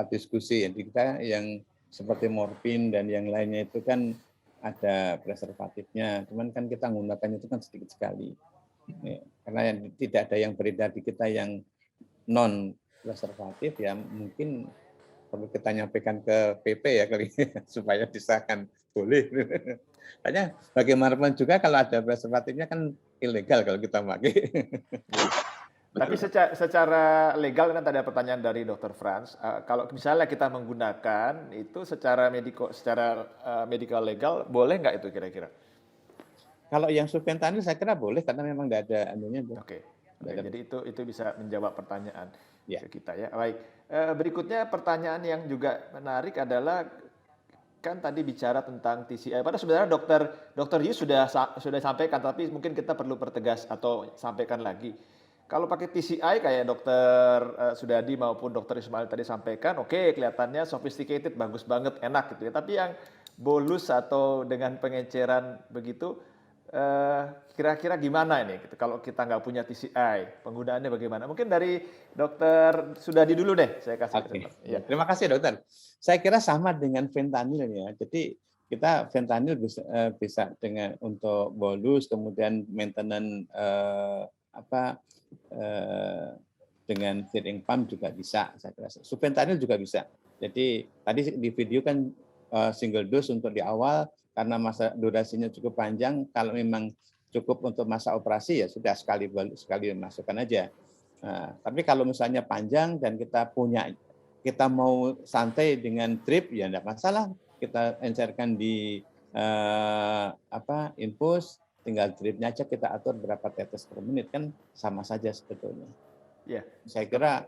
diskusi ya kita yang seperti morfin dan yang lainnya itu kan ada preservatifnya, cuman kan kita menggunakannya itu kan sedikit sekali. Ya, karena tidak ada yang beredar di kita yang non preservatif ya mungkin perlu kita nyampaikan ke PP ya kali supaya disahkan boleh. Hanya bagaimanapun juga kalau ada preservatifnya kan ilegal kalau kita pakai. Tapi secara legal kan tadi ada pertanyaan dari Dr. Franz. Kalau misalnya kita menggunakan itu secara medical legal, boleh nggak itu kira-kira? Kalau yang sufentanil saya kira boleh karena memang tidak ada anunya. Oke. Jadi itu bisa menjawab pertanyaan Ya. kita ya. Baik. Berikutnya pertanyaan yang juga menarik adalah kan tadi bicara tentang TCI. Padahal sebenarnya Dokter Yus sudah sampaikan, tapi mungkin kita perlu pertegas atau sampaikan lagi. Kalau pakai TCI kayak Dokter Sudadi maupun Dokter Ismail tadi sampaikan, oke, kelihatannya sophisticated, bagus banget, enak gitu ya. Tapi yang bolus atau dengan pengeceran begitu, kira-kira gimana ini? Kalau kita nggak punya TCI, penggunaannya bagaimana? Mungkin dari Dokter Sudadi dulu deh, saya kasih. Oke. Ya. Terima kasih dokter. Saya kira sama dengan fentanyl ya. Jadi kita fentanyl bisa dengan untuk bolus, kemudian maintenance dengan feeding pump juga bisa, saya kira. Sufentanil juga bisa. Jadi tadi di video kan single dose untuk di awal karena masa durasinya cukup panjang. Kalau memang cukup untuk masa operasi ya sudah sekali masukkan aja. Nah, tapi kalau misalnya panjang dan kita mau santai dengan drip ya enggak masalah. Kita encerkan di infus, tinggal dripnya aja kita atur berapa tetes per menit, kan sama saja sebetulnya. Ya. Saya kira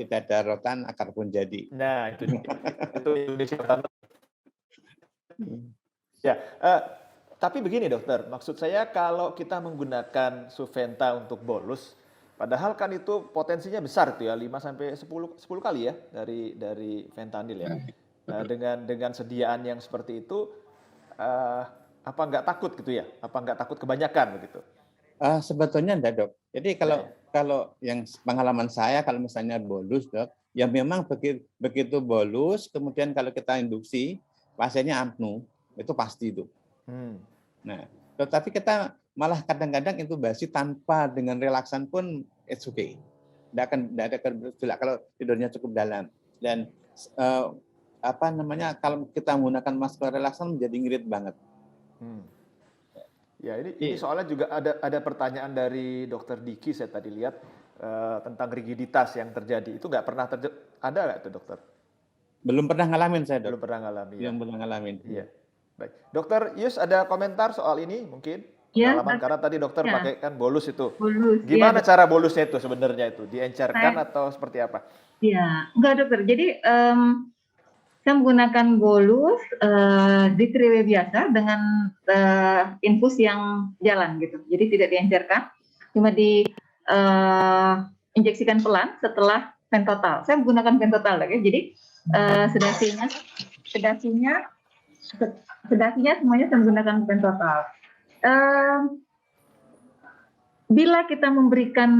tidak ada rotan akar pun jadi. Nah itu Indonesia banget. Ya, tapi begini dokter, maksud saya kalau kita menggunakan Suventa untuk bolus, padahal kan itu potensinya besar tuh ya, 5-10 kali ya dari fentanyl ya. Nah, dengan sediaan yang seperti itu, apa nggak takut gitu ya? Apa nggak takut kebanyakan begitu? Sebetulnya enggak dok. Jadi kalau yang pengalaman saya kalau misalnya bolus dok, ya memang begitu bolus, kemudian kalau kita induksi pasiennya apnu, itu pasti itu. Nah, tetapi kita malah kadang-kadang intubasi tanpa dengan relaksan pun it's okay. Tidak ada gejala kalau tidurnya cukup dalam. Dan kalau kita menggunakan masker relaksan menjadi ngirit banget. Ya ini soalnya juga ada pertanyaan dari Dokter Diki saya tadi lihat tentang rigiditas yang terjadi. Itu nggak pernah ada nggak itu dokter? Belum pernah ngalamin saya dok. Belum pernah ngalamin. Belum pernah ngalamin. Iya. Baik. Dokter Yus ada komentar soal ini mungkin? Ya, pengalaman karena tadi dokter pakai kan bolus itu. Bolus. Gimana cara bolusnya itu sebenarnya itu? Diencerkan atau seperti apa? Iya, enggak dokter. Jadi saya menggunakan bolus di triwe biasa dengan infus yang jalan gitu. Jadi tidak diencerkan, cuma diinjeksikan pelan setelah pentotal. Saya menggunakan pentotal ya. Jadi sedasinya semuanya saya menggunakan pentotal. Bila kita memberikan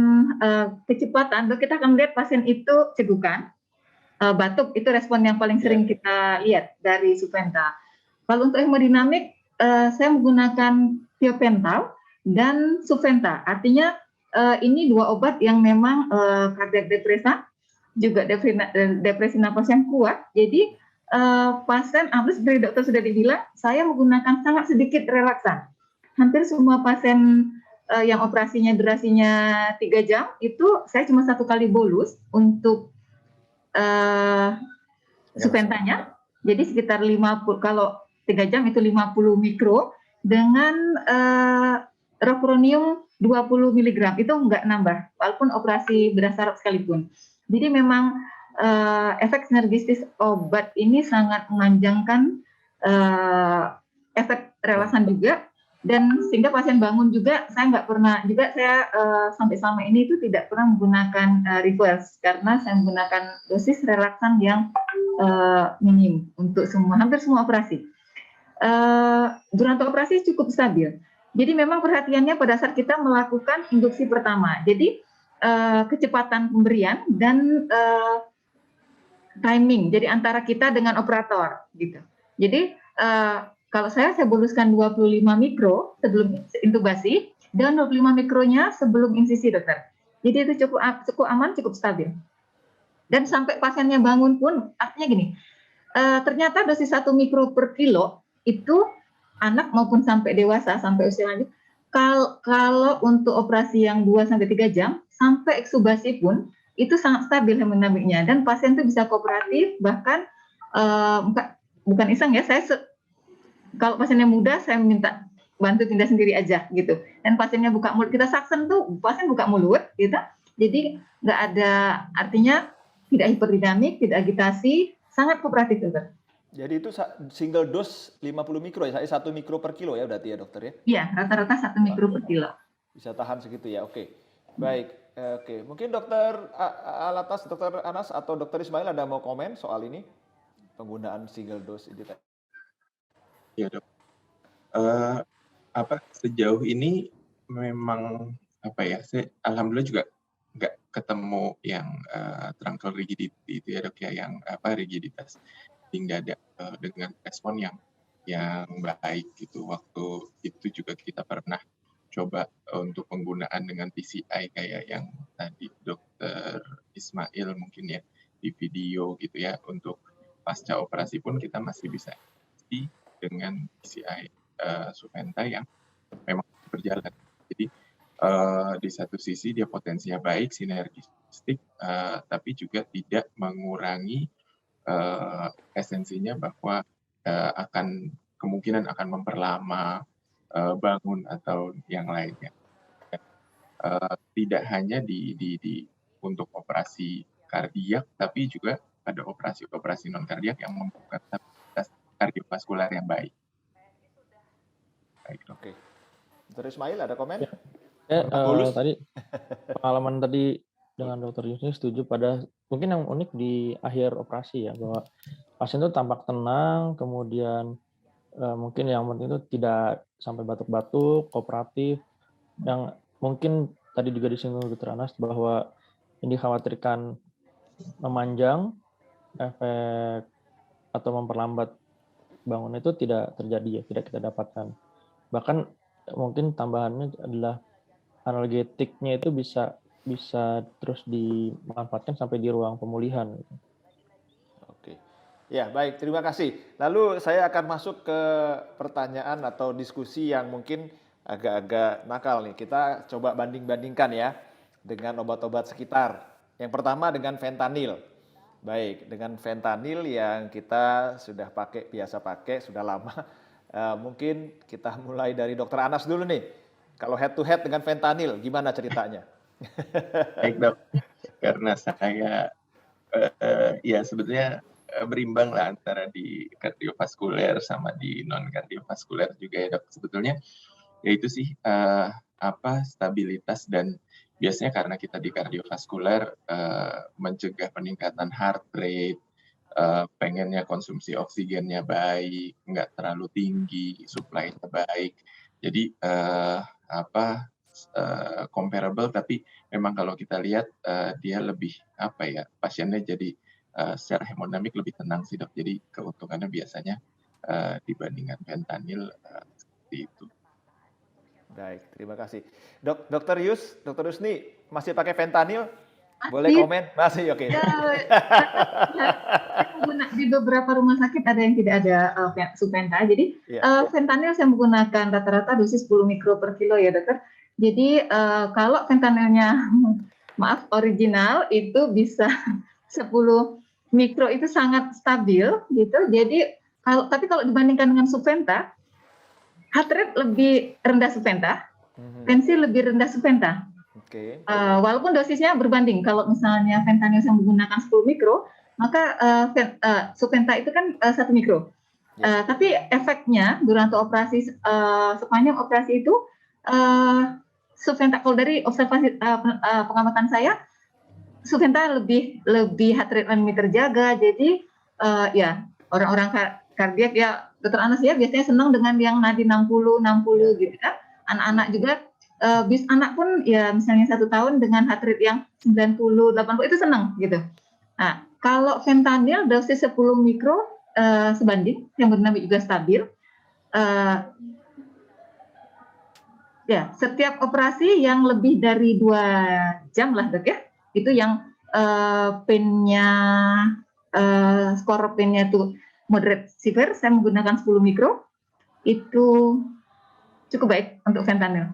kecepatan, kita akan melihat pasien itu cegukan, batuk, itu respon yang paling sering kita lihat dari Suventa. Kalau untuk hemodinamik, saya menggunakan Thiopental dan Suventa. Artinya ini dua obat yang memang kardiak depresan, juga depresi napas yang kuat. Jadi pasien, seperti dokter sudah dibilang, saya menggunakan sangat sedikit relaksan. Hampir semua pasien yang operasinya durasinya 3 jam, itu saya cuma 1 kali bolus untuk Suventanya. Jadi sekitar 50, kalau 3 jam itu 50 mikro, dengan rocuronium 20 mg, itu enggak nambah, walaupun operasi bedah saraf sekalipun. Jadi memang efek sinergistis obat ini sangat memanjangkan efek relaksan juga, dan sehingga pasien bangun juga. Saya nggak pernah juga, saya sampai selama ini itu tidak pernah menggunakan reverse, karena saya menggunakan dosis relaksan yang minim untuk hampir semua operasi. Durasi operasi cukup stabil. Jadi memang perhatiannya pada saat kita melakukan induksi pertama. Jadi kecepatan pemberian dan timing, jadi antara kita dengan operator gitu. Jadi kalau saya boluskan 25 mikro sebelum intubasi dan 25 mikronya sebelum insisi dokter. Jadi itu cukup aman, cukup stabil. Dan sampai pasiennya bangun pun, artinya gini, ternyata dosis 1 mikro per kilo itu anak maupun sampai dewasa, sampai usia lanjut, Kalau untuk operasi yang 2-3 jam, sampai eksubasi pun, itu sangat stabil hemodinamiknya. Dan pasien itu bisa kooperatif, bahkan bukan iseng ya, kalau pasiennya muda, saya minta bantu pindah sendiri aja gitu. Dan pasiennya buka mulut, kita saksen tuh, pasien buka mulut, gitu. Jadi nggak ada, artinya tidak hiperdinamik, tidak agitasi, sangat kooperatif, dokter. Jadi itu single dose 50 mikro ya, 1 mikro per kilo ya berarti ya dokter ya? Iya, rata-rata 1 mikro per kilo. Bisa tahan segitu ya, oke. Baik, oke. Mungkin dokter Alatas, dokter Anas atau dokter Ismail ada mau komen soal ini? Penggunaan single dose ini tadi. Ya dok. Sejauh ini memang alhamdulillah juga nggak ketemu yang truncal rigidity itu ya dok ya, yang rigiditas hingga ada dengan respon yang baik gitu. Waktu itu juga kita pernah coba untuk penggunaan dengan PCI kayak yang tadi dokter Ismail mungkin ya di video gitu ya, untuk pasca operasi pun kita masih bisa dengan PCI Suventa yang memang berjalan. Jadi di satu sisi dia potensinya baik, sinergistik, tapi juga tidak mengurangi esensinya bahwa kemungkinan akan memperlama bangun atau yang lainnya. Tidak hanya untuk operasi kardiak, tapi juga ada operasi non kardiak yang membuka stabilitas kardiovaskular yang baik. Oke. Dr. Ismail ada komen? Tadi pengalaman tadi dengan Dr. Yusni setuju pada mungkin yang unik di akhir operasi ya, bahwa pasien itu tampak tenang, kemudian mungkin yang penting itu tidak sampai batuk-batuk, kooperatif. Yang mungkin tadi juga disinggung Dr. Anas bahwa ini dikhawatirkan memanjang efek atau memperlambat bangun itu tidak terjadi ya, tidak kita dapatkan. Bahkan mungkin tambahannya adalah analgetiknya itu bisa terus dimanfaatkan sampai di ruang pemulihan. Oke. Ya, baik. Terima kasih. Lalu saya akan masuk ke pertanyaan atau diskusi yang mungkin agak-agak nakal nih. Kita coba banding-bandingkan ya dengan obat-obat sekitar. Yang pertama dengan fentanyl. Baik, dengan fentanyl yang kita sudah biasa pakai, sudah lama. Mungkin kita mulai dari Dr. Anas dulu nih. Kalau head to head dengan fentanyl, gimana ceritanya? Baik dok, karena saya ya sebetulnya berimbang lah antara di kardiovaskuler sama di non kardiovaskuler juga ya dok. Sebetulnya ya itu sih stabilitas, dan biasanya karena kita di kardiovaskuler mencegah peningkatan heart rate, pengennya konsumsi oksigennya baik, nggak terlalu tinggi, supply-nya baik. Jadi comparable, tapi memang kalau kita lihat dia lebih pasiennya jadi secara hemodinamik lebih tenang sih dok. Jadi keuntungannya biasanya dibandingkan fentanyl seperti itu. Baik, terima kasih. Dokter Yusni masih pakai fentanyl? Boleh komen? Masih, oke. Di beberapa rumah sakit ada yang tidak ada Suventa. Jadi fentanyl saya menggunakan rata-rata dosis 10 mikro per kilo ya dokter. Jadi kalau fentanylnya original itu bisa 10 mikro, itu sangat stabil gitu. Jadi tapi kalau dibandingkan dengan Suventa, heart rate lebih rendah Suventa, tensi lebih rendah Suventa. Okay. Walaupun dosisnya berbanding. Kalau misalnya fentanyl yang menggunakan 10 mikro, maka Suventa itu kan 1 mikro. Tapi efeknya durante operasi, sepanjang operasi itu Suventa, kalau dari observasi pengamatan saya, Suventa lebih heart rate lebih terjaga. Jadi ya orang-orang kardiak ya Dr. Anas ya biasanya senang dengan yang nadi 60 gitu kan. Anak-anak juga anak pun ya misalnya 1 tahun dengan heart rate yang 90 80 itu senang gitu. Nah, kalau fentanyl dosis 10 mikro sebanding, yang bernama juga stabil. Ya, setiap operasi yang lebih dari 2 jam lah dok ya, itu yang pain-nya, skor pain-nya itu moderate severe, saya menggunakan 10 mikro, itu cukup baik untuk fentanyl.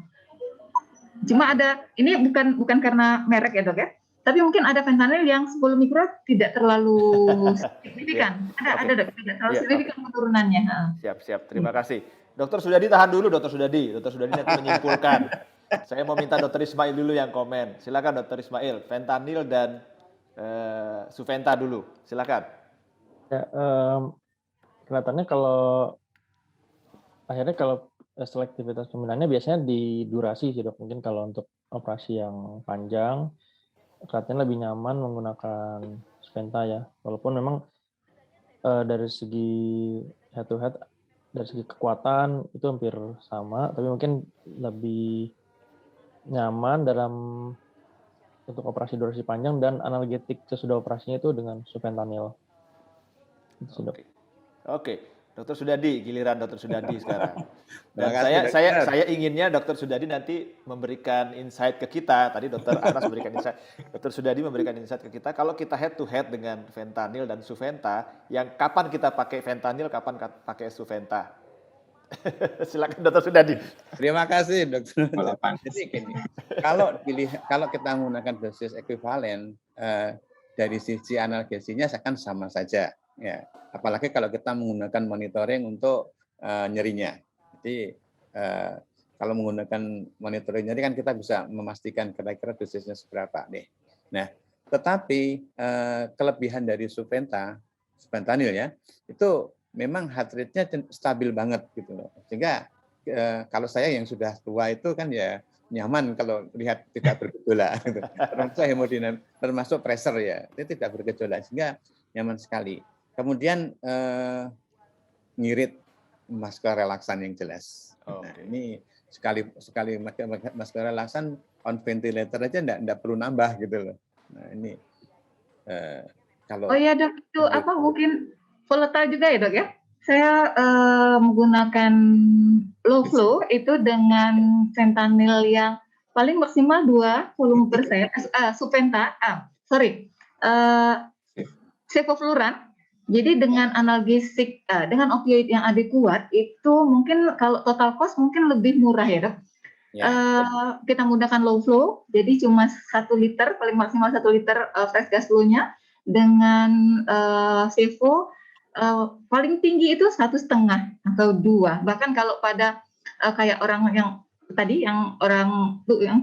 Cuma ada, ini bukan karena merek ya dok ya, tapi mungkin ada fentanyl yang 10 mikro tidak terlalu signifikan. Ada dok, tidak terlalu signifikan penurunannya. Siap. Terima kasih. Dokter Sudadi tahan dulu, Dokter Sudadi. Dokter Sudadi nanti menyimpulkan. Saya mau minta Dokter Ismail dulu yang komen. Silakan Dokter Ismail, fentanyl dan Suventa dulu. Silakan. Ya, kelihatannya kalau selektivitas pembinaannya biasanya di durasi sih dok. Mungkin kalau untuk operasi yang panjang, kelihatannya lebih nyaman menggunakan Suventa ya. Walaupun memang dari segi head to head, dari segi kekuatan itu hampir sama, tapi mungkin lebih nyaman untuk operasi durasi panjang dan analgetik sesudah operasinya itu dengan Suventanyl. Oke. Dokter Sudadi, giliran Dokter Sudadi sekarang. Dan Terima kasih, saya inginnya Dokter Sudadi nanti memberikan insight ke kita. Tadi Dokter Anas memberikan insight. Dokter Sudadi memberikan insight ke kita. Kalau kita head to head dengan fentanyl dan Suventa, yang kapan kita pakai fentanyl, kapan pakai Suventa? Silakan Dokter Sudadi. Terima kasih Dokter. Jadi gini, kalau kita menggunakan dosis ekuivalen dari sisi analgesinya akan sama saja. Ya, apalagi kalau kita menggunakan monitoring untuk nyerinya. Jadi kalau menggunakan monitoring nyeri kan kita bisa memastikan kira-kira dosisnya seberapa nih. Nah, tetapi kelebihan dari Suventanyl ya, itu memang heart rate-nya stabil banget gitu loh. Sehingga kalau saya yang sudah tua itu kan ya nyaman kalau lihat tidak bergejolak gitu. Termasuk hemodinamik, termasuk pressure ya, itu tidak bergejolak sehingga nyaman sekali. Kemudian ngirit muscular relaksan yang jelas. Nah, ini sekali muscular relaksan on ventilator aja enggak perlu nambah gitu loh. Nah, ini kalau dok, itu apa mungkin volatile juga ya dok ya? Saya menggunakan low flow itu dengan fentanyl yang paling maksimal 20%, Suventa, sevofluran. Jadi dengan analgesik, dengan opioid yang adekuat itu mungkin kalau total cost mungkin lebih murah ya dok. Kita menggunakan low flow, jadi cuma 1 liter, paling maksimal 1 liter fresh gas flow-nya dengan sevo paling tinggi itu 1,5 atau 2. Bahkan kalau pada kayak orang yang tadi, yang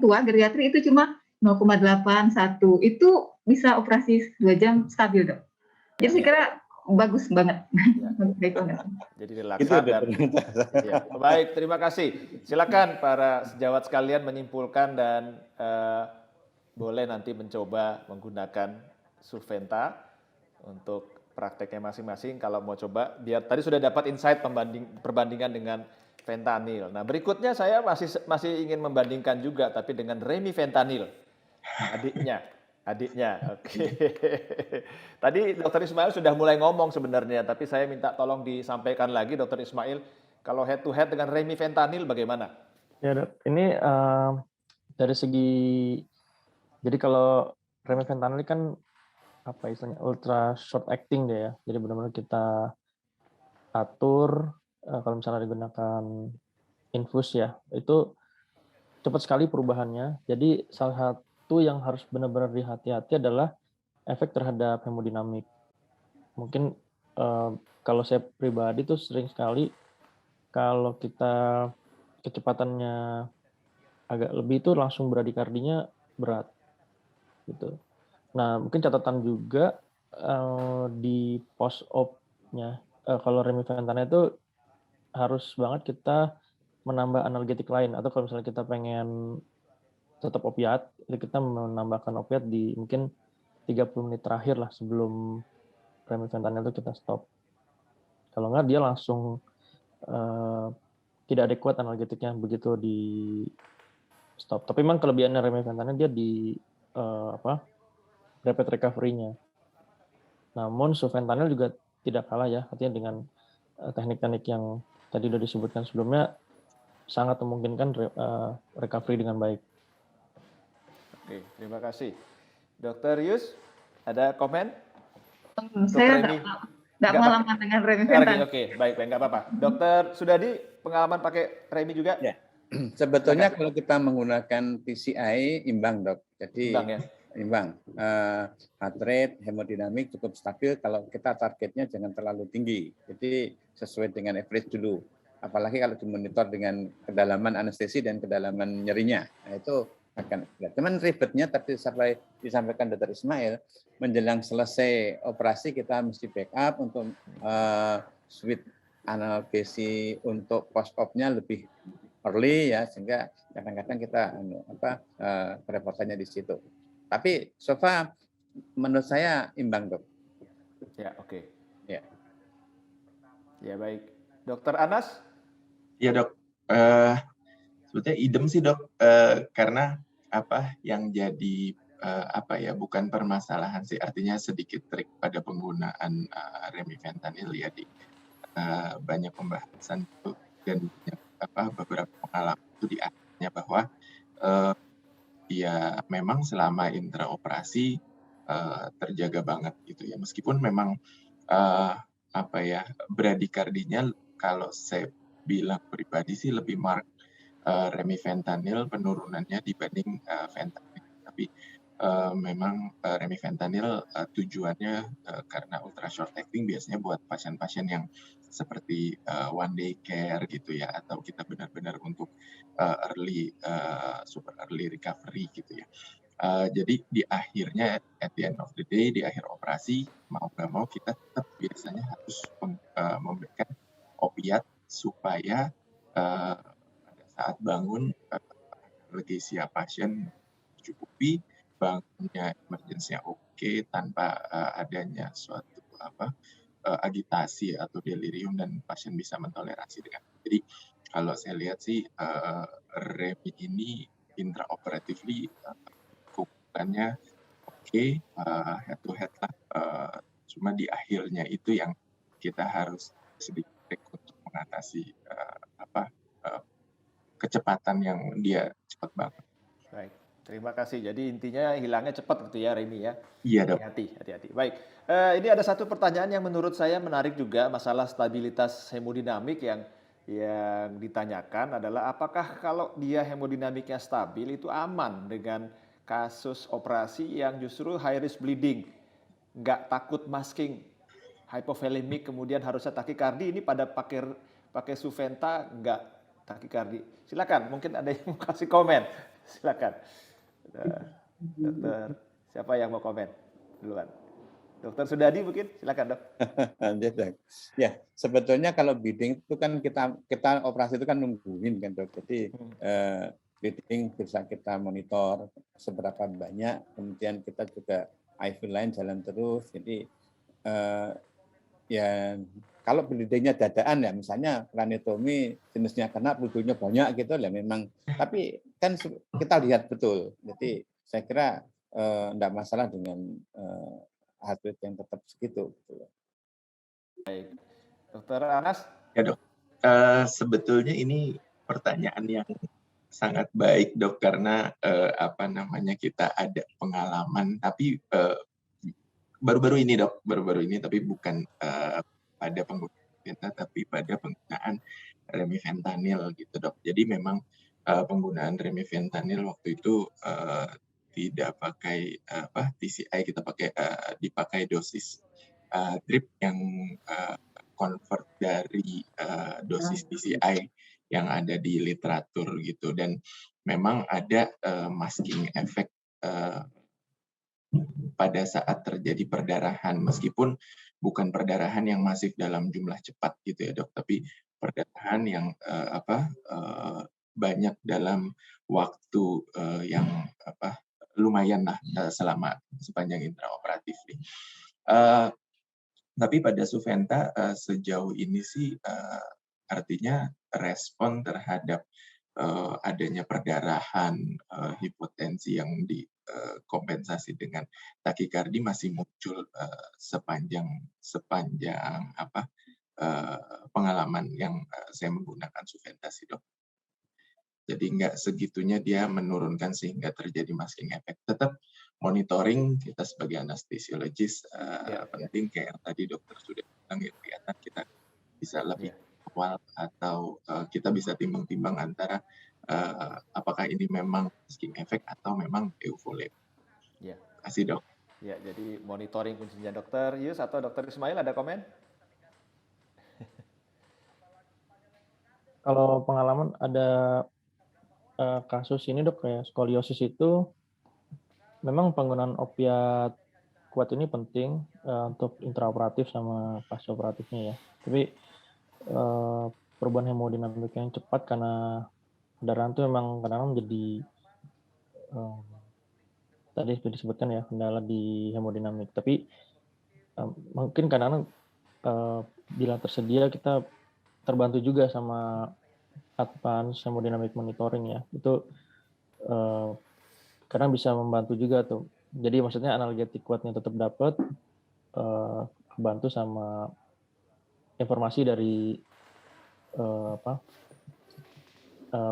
tua geriatri itu cuma 0,8, 1. Itu bisa operasi 2 jam stabil dok. Jadi saya kira bagus banget. Ya. Jadi relaksan dan ya. Baik, terima kasih. Silakan para sejawat sekalian menyimpulkan dan boleh nanti mencoba menggunakan Suventa untuk prakteknya masing-masing. Kalau mau coba, biar tadi sudah dapat insight perbandingan dengan fentanyl. Nah, berikutnya saya masih ingin membandingkan juga, tapi dengan remifentanil, adiknya. Oke. Tadi Dokter Ismail sudah mulai ngomong sebenarnya, tapi saya minta tolong disampaikan lagi Dokter Ismail, kalau head to head dengan remifentanil bagaimana? Ya dok, ini dari segi, jadi kalau remifentanil kan apa istilahnya ultra short acting deh ya, jadi benar-benar kita atur kalau misalnya digunakan infus ya, itu cepat sekali perubahannya. Jadi salah satu yang harus benar-benar dihati-hati adalah efek terhadap hemodinamik. Mungkin kalau saya pribadi tuh sering sekali kalau kita kecepatannya agak lebih itu langsung bradikardinya berat gitu. Nah, mungkin catatan juga di post op-nya kalau remifentanil itu harus banget kita menambah analgetik lain, atau kalau misalnya kita pengen tetap opiat, itu kita menambahkan opiat di mungkin 30 menit terakhir lah sebelum remifentanil itu kita stop. Kalau nggak dia langsung tidak adekuat analgetiknya begitu di stop. Tapi memang kelebihannya remifentanil dia di rapid recovery-nya. Namun Suventanyl juga tidak kalah ya, artinya dengan teknik-teknik yang tadi sudah disebutkan sebelumnya sangat memungkinkan recovery dengan baik. Oke, terima kasih. Dokter Yus, ada komen? Saya nggak pengalaman dengan remifentanil. Oke, baik, nggak apa-apa. Dokter Sudadi, pengalaman pakai remi juga? Ya, Sebetulnya kalau kita menggunakan PCI imbang, Dok. Jadi Imbang ya. imbang. Heart rate, hemodinamik cukup stabil kalau kita targetnya jangan terlalu tinggi. Jadi sesuai dengan average dulu. Apalagi kalau dimonitor dengan kedalaman anestesi dan kedalaman nyerinya. Nah, itu akan. Cuman ribetnya tadi sampai disampaikan Dr. Ismail, menjelang selesai operasi kita mesti backup untuk switch analgesi untuk post-op-nya lebih early ya, sehingga kadang-kadang kita kerepotannya di situ. Tapi so far menurut saya imbang, Dok. Ya, oke. Ya. Ya, baik. Dokter Anas? Ya, Dok. Sebetulnya idem sih, Dok. Karena yang jadi bukan permasalahan sih, artinya sedikit trik pada penggunaan remifentanil ya di banyak pembahasan itu dan beberapa pengalaman itu di akhirnya bahwa ya memang selama intraoperasi terjaga banget gitu ya, meskipun memang bradikardinya kalau saya bilang pribadi sih lebih mark remifentanil penurunannya dibanding fentanyl, tapi memang remifentanil tujuannya karena ultra short acting biasanya buat pasien-pasien yang seperti one day care gitu ya, atau kita benar-benar untuk super early recovery gitu ya. Jadi di akhirnya at the end of the day, di akhir operasi mau nggak mau kita tetap biasanya harus memberikan opiat supaya pada saat bangun analgesia pasien cukupi, bangunnya emergency oke tanpa adanya suatu agitasi atau delirium dan pasien bisa mentoleransi dengan. Jadi kalau saya lihat sih remi ini intraoperatively kukulannya oke, head to head lah. Cuma di akhirnya itu yang kita harus sedikit untuk mengatasi kecepatan yang dia cepat banget. Baik, terima kasih. Jadi intinya hilangnya cepat gitu ya, Remi ya. Iya, Dok. Hati-hati. Baik, ini ada satu pertanyaan yang menurut saya menarik juga, masalah stabilitas hemodinamik yang ditanyakan adalah apakah kalau dia hemodinamiknya stabil itu aman dengan kasus operasi yang justru high risk bleeding, nggak takut masking, hypovolemic kemudian harusnya takikardi, ini pada pakai Suventa nggak takikardi. Silakan, mungkin ada yang mau kasih komen. Silakan. Dokter, siapa yang mau komen duluan? Dokter Sudadi mungkin, silakan, Dok. Ya, sebetulnya kalau bleeding itu kan kita operasi itu kan nungguin kan, Dok. Jadi bleeding bisa kita monitor seberapa banyak, kemudian kita juga IV line jalan terus. Jadi ya kalau bleedingnya dadaan ya, misalnya kraniotomi jenisnya kena bleedingnya banyak gitu ya memang, tapi kan kita lihat betul. Jadi saya kira enggak masalah dengan heart rate yang tetap segitu. Baik. Dokter Anas? Ya, Dok. Sebetulnya ini pertanyaan yang sangat baik, Dok, karena kita ada pengalaman, tapi baru-baru ini, Dok, tapi bukan pada penggunaan tapi pada penggunaan remifentanil gitu, Dok. Jadi memang penggunaan remifentanil waktu itu tidak pakai TCI, kita dipakai dosis drip yang convert dari dosis TCI yang ada di literatur gitu, dan memang ada masking effect pada saat terjadi perdarahan, meskipun bukan perdarahan yang masif dalam jumlah cepat gitu ya, Dok, tapi perdarahan yang banyak dalam waktu yang lumayan lah sepanjang intraoperatif nih. Tapi pada Suventa sejauh ini sih artinya respon terhadap adanya perdarahan, hipotensi yang dikompensasi dengan takikardi masih muncul sepanjang pengalaman yang saya menggunakan Suventa sih, Dok. Jadi nggak segitunya dia menurunkan sehingga terjadi masking effect. Tetap monitoring kita sebagai anestesiologis penting, kayak yang tadi dokter sudah bilang ya, kelihatan kita bisa lebih awal atau kita bisa timbang-timbang antara apakah ini memang masking efek atau memang eufolate. Ya. Terima kasih, Dok. Ya, jadi monitoring kuncinya. Dokter Yus atau Dokter Ismail ada komen? Kalau pengalaman ada kasus ini dok, kayak skoliosis itu memang penggunaan opiat kuat ini penting untuk intraoperatif sama pasca-operatifnya ya. Tapi perubahan hemodinamik yang cepat karena pendarahan itu memang kadang-kadang menjadi tadi sudah disebutkan ya, kendala di hemodinamik. Tapi mungkin kadang-kadang bila tersedia kita terbantu juga sama advance hemodinamic monitoring ya. Itu kadang bisa membantu juga tuh. Jadi maksudnya analgetik kuatnya tetap dapat, bantu sama informasi dari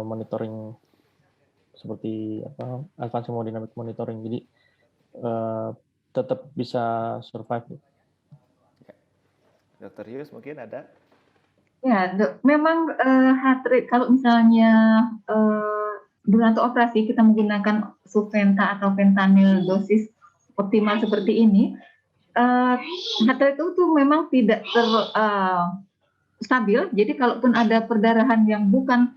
monitoring seperti advance hemodynamic monitoring. Jadi tetap bisa survive. Dokter Yus mungkin ada? Ya, memang heart rate kalau misalnya durante operasi kita menggunakan Suventa atau fentanyl dosis optimal seperti ini, heart rate itu memang tidak stabil. Jadi kalaupun ada perdarahan yang bukan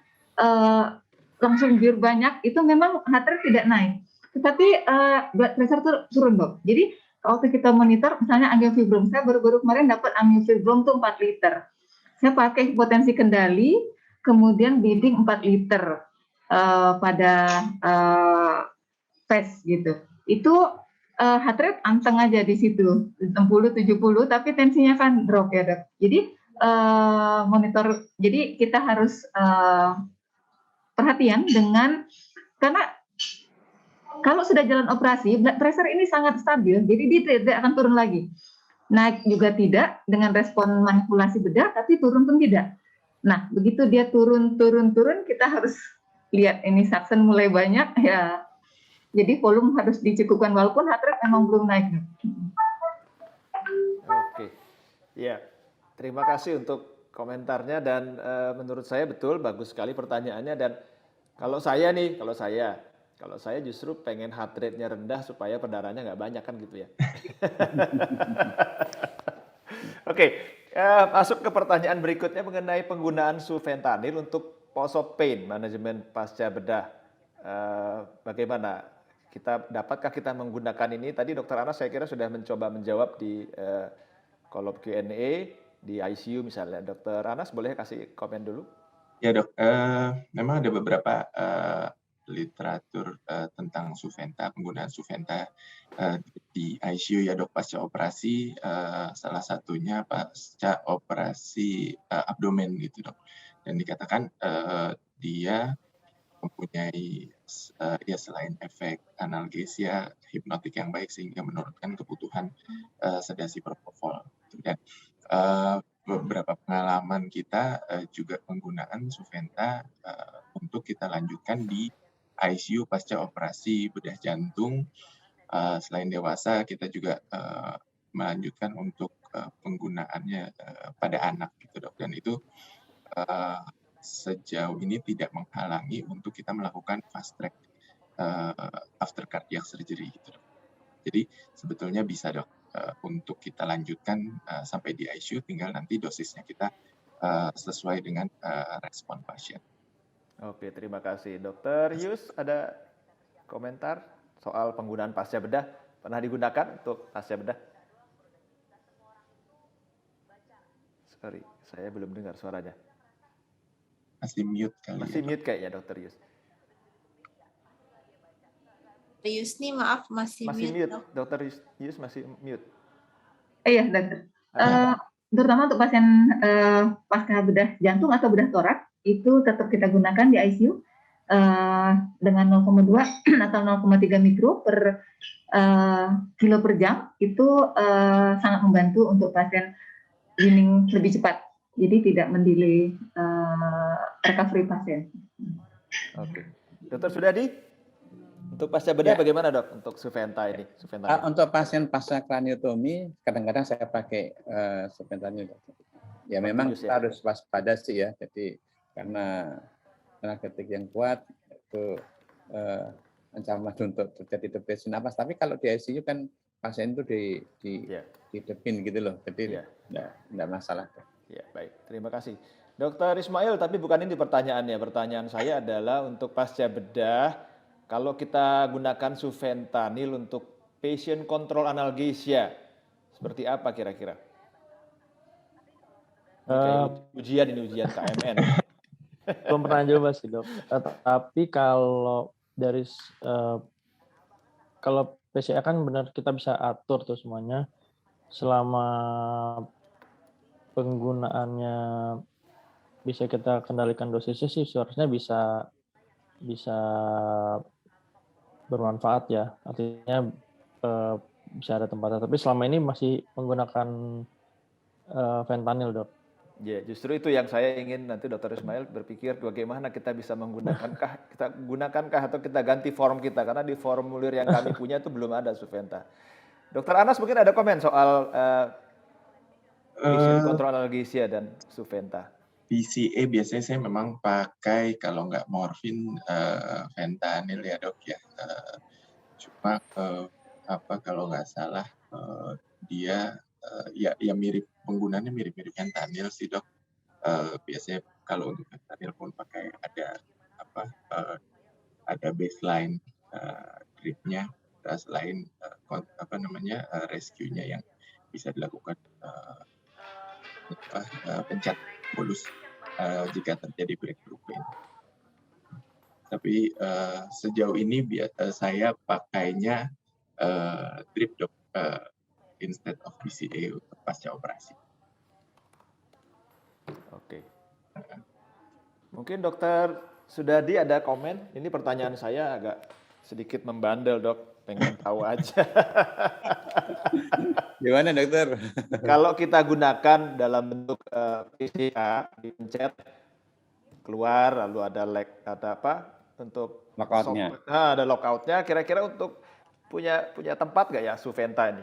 langsung biur banyak, itu memang heart rate tidak naik. Tetapi blood pressure turun, Dok. Jadi waktu kita monitor, misalnya angiofibrom, saya baru-baru kemarin dapat angiofibrom tuh 4 liter. Saya pakai hipotensi kendali, kemudian bleeding 4 liter pada PES gitu. Itu heart rate anteng aja di situ, 60-70, tapi tensinya kan drop ya, Dok. Jadi monitor, jadi kita harus perhatian dengan, karena kalau sudah jalan operasi, blood pressure ini sangat stabil, jadi dia tidak akan turun lagi. Naik juga tidak dengan respon manipulasi bedah, tapi turun pun tidak. Nah, begitu dia turun, kita harus lihat ini suction mulai banyak, ya. Jadi volume harus dicukupkan, walaupun heart rate memang belum naik. Oke, ya. Terima kasih untuk komentarnya dan menurut saya betul, bagus sekali pertanyaannya. Dan kalau saya justru pengen heart rate-nya rendah supaya perdarahannya nggak banyak kan gitu ya. Oke, masuk ke pertanyaan berikutnya mengenai penggunaan sufentanil untuk post pain manajemen pasca bedah. Bagaimana? Dapatkah kita menggunakan ini? Tadi Dr. Anas saya kira sudah mencoba menjawab di kolom Q&A di ICU misalnya. Dr. Anas boleh kasih komen dulu? Ya dok, memang ada beberapa literatur tentang Suventa, penggunaan Suventa di ICU ya dok, pasca operasi, salah satunya pasca operasi abdomen gitu dok. Dan dikatakan dia mempunyai ya selain efek analgesia, hipnotik yang baik sehingga menurunkan kebutuhan sedasi propofol. Dan beberapa pengalaman kita juga penggunaan Suventa untuk kita lanjutkan di ICU pasca operasi bedah jantung. Selain dewasa, kita juga melanjutkan untuk penggunaannya pada anak gitu dok. Dan itu sejauh ini tidak menghalangi untuk kita melakukan fast track after cardiac surgery gitu dok. Jadi sebetulnya bisa dok untuk kita lanjutkan sampai di ICU, tinggal nanti dosisnya kita sesuai dengan respon pasien. Oke, terima kasih. Dokter Yus, ada komentar soal penggunaan pasca bedah? Pernah digunakan untuk pasca bedah? Sorry, saya belum dengar suaranya. Masih mute kali. Masih mute kayaknya Dokter Yus. Dokter Yus nih maaf masih mute. Dokter Yus masih mute. Iya, dokter. Terutama untuk pasien pasca bedah jantung atau bedah torak, itu tetap kita gunakan di ICU dengan 0,2 atau 0,3 mikro per kilo per jam. Itu sangat membantu untuk pasien weaning lebih cepat. Jadi tidak mendelay recovery pasien. Oke. Dokter Sudadi, untuk pasca bedah bagaimana dok untuk Suventa ini? Untuk pasien pasca kraniotomi, kadang-kadang saya pakai Suventa ini. Ya memang kita harus waspada sih ya. Jadi karena analgetik yang kuat itu ancaman untuk terjadi depresi napas. Tapi kalau di ICU kan pasien itu didepin gitu loh, jadi enggak masalah. Ya, baik. Terima kasih. Dokter Ismail, tapi bukan ini pertanyaannya. Pertanyaan saya adalah untuk pasca bedah, kalau kita gunakan sufentanil untuk patient control analgesia, seperti apa kira-kira? Ujian KMN. Belum pernah coba sih, Dok. Tapi kalau dari kalau PCA kan benar kita bisa atur tuh semuanya selama penggunaannya bisa kita kendalikan dosisnya sih seharusnya bisa bermanfaat ya. Artinya bisa ada tempatnya. Tapi selama ini masih menggunakan fentanyl, Dok. Ya, justru itu yang saya ingin nanti Dr. Ismail berpikir bagaimana kita bisa gunakan atau kita ganti form kita, karena di formulir yang kami punya itu belum ada Suventa. Dr. Anas mungkin ada komen soal patient control analgesia dan Suventa. PCA biasanya saya memang pakai kalau nggak morfin fentanyl ya dok ya. Cuma kalau nggak salah dia ya mirip, penggunaannya mirip-mirip fentanyl sih dok. Biasanya kalau untuk fentanyl pun pakai ada baseline dripnya, selain rescue-nya yang bisa dilakukan pencet bolus jika terjadi breakthrough pain. Tapi sejauh ini saya pakainya drip dok instead of PCA untuk pasca operasi. Oke. Mungkin Dokter Sudadi ada komen. Ini pertanyaan saya agak sedikit membandel, Dok. Pengen tahu aja. Gimana, Dokter? Kalau kita gunakan dalam bentuk PCA, dipencet keluar, lalu ada untuk lockout-nya. Ada lockout-nya. Kira-kira untuk punya tempat nggak ya Suventa ini?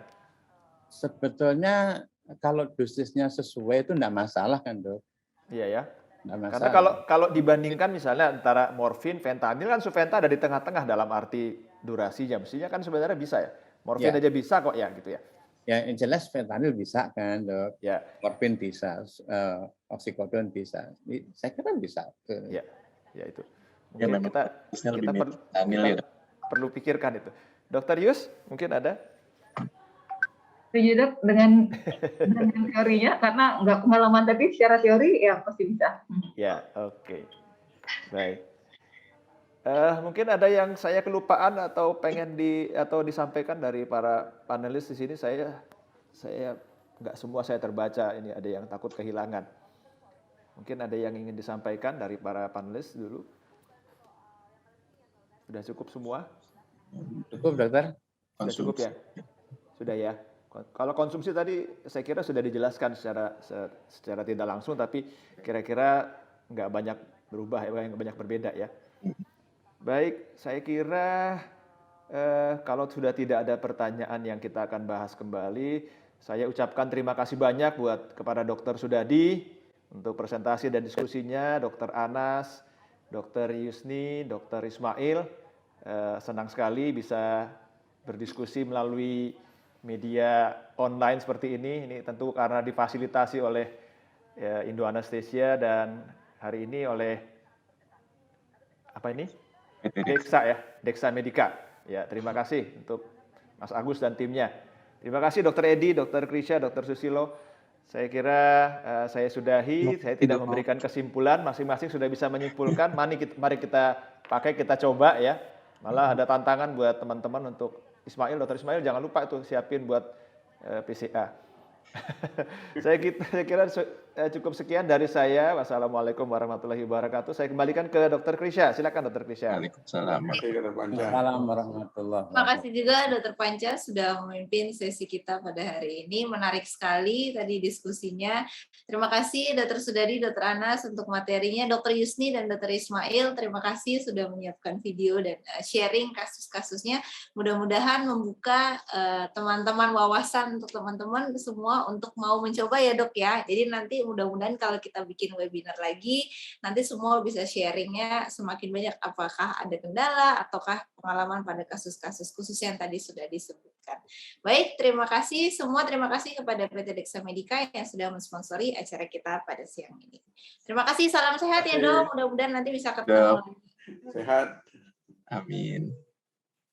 Sebetulnya kalau dosisnya sesuai itu enggak masalah kan, Dok? Iya ya. Karena kalau dibandingkan misalnya antara morfin, fentanyl kan Suventa ada di tengah-tengah dalam arti durasinya. Mestinya kan sebenarnya bisa ya. Morfin aja bisa kok ya gitu ya. Ya, yang jelas fentanyl bisa kan, Dok. Ya. Morfin bisa, oksikodon bisa. Saya kira bisa. Ya itu. Mungkin kita perlu pikirkan itu. Dokter Yus, mungkin ada? Setuju dok dengan teorinya, karena nggak pengalaman, tapi secara teori ya pasti bisa. Ya, oke. Baik. Mungkin ada yang saya kelupaan atau pengen disampaikan dari para panelis di sini. Saya nggak semua saya terbaca, ini ada yang takut kehilangan. Mungkin ada yang ingin disampaikan dari para panelis dulu. Sudah cukup semua? Cukup, Dokter? Sudah cukup ya? Sudah ya? Kalau konsumsi tadi saya kira sudah dijelaskan secara tidak langsung, tapi kira-kira nggak banyak berubah ya, nggak banyak berbeda ya. Baik, saya kira kalau sudah tidak ada pertanyaan yang kita akan bahas kembali, saya ucapkan terima kasih banyak kepada Dr. Sudadi untuk presentasi dan diskusinya, Dr. Anas, Dr. Yusni, Dr. Ismail. Senang sekali bisa berdiskusi melalui media online seperti ini. Ini tentu karena difasilitasi oleh Indo Anesthesia dan hari ini oleh Dexa Medica. Ya, terima kasih untuk Mas Agus dan timnya. Terima kasih Dr. Edi, Dr. Krisya, Dr. Susilo. Saya kira saya sudahi, saya tidak memberikan kesimpulan, masing-masing sudah bisa menyimpulkan. Mari kita pakai, kita coba ya. Malah ada tantangan buat teman-teman untuk Ismail, Dr. Ismail jangan lupa itu siapin buat PCA. Saya kira cukup sekian dari saya. Wassalamualaikum warahmatullahi wabarakatuh. Saya kembalikan ke Dr. Krisya. Silakan Dr. Krisya. Waalaikumsalam. Terima kasih juga Dr. Panca sudah memimpin sesi kita pada hari ini. Menarik sekali tadi diskusinya. Terima kasih Dr. Sudadi, Dr. Anas untuk materinya. Dr. Yusni dan Dr. Ismail, terima kasih sudah menyiapkan video dan sharing kasus-kasusnya. Mudah-mudahan membuka teman-teman wawasan untuk teman-teman semua semua untuk mau mencoba ya dok ya. Jadi nanti mudah-mudahan kalau kita bikin webinar lagi, nanti semua bisa sharingnya semakin banyak apakah ada kendala ataukah pengalaman pada kasus-kasus khusus yang tadi sudah disebutkan. Baik, terima kasih semua. Terima kasih kepada PT Dexa Medica yang sudah mensponsori acara kita pada siang ini. Terima kasih, salam sehat ya dok. Mudah-mudahan nanti bisa ketemu lagi. Sehat. Amin.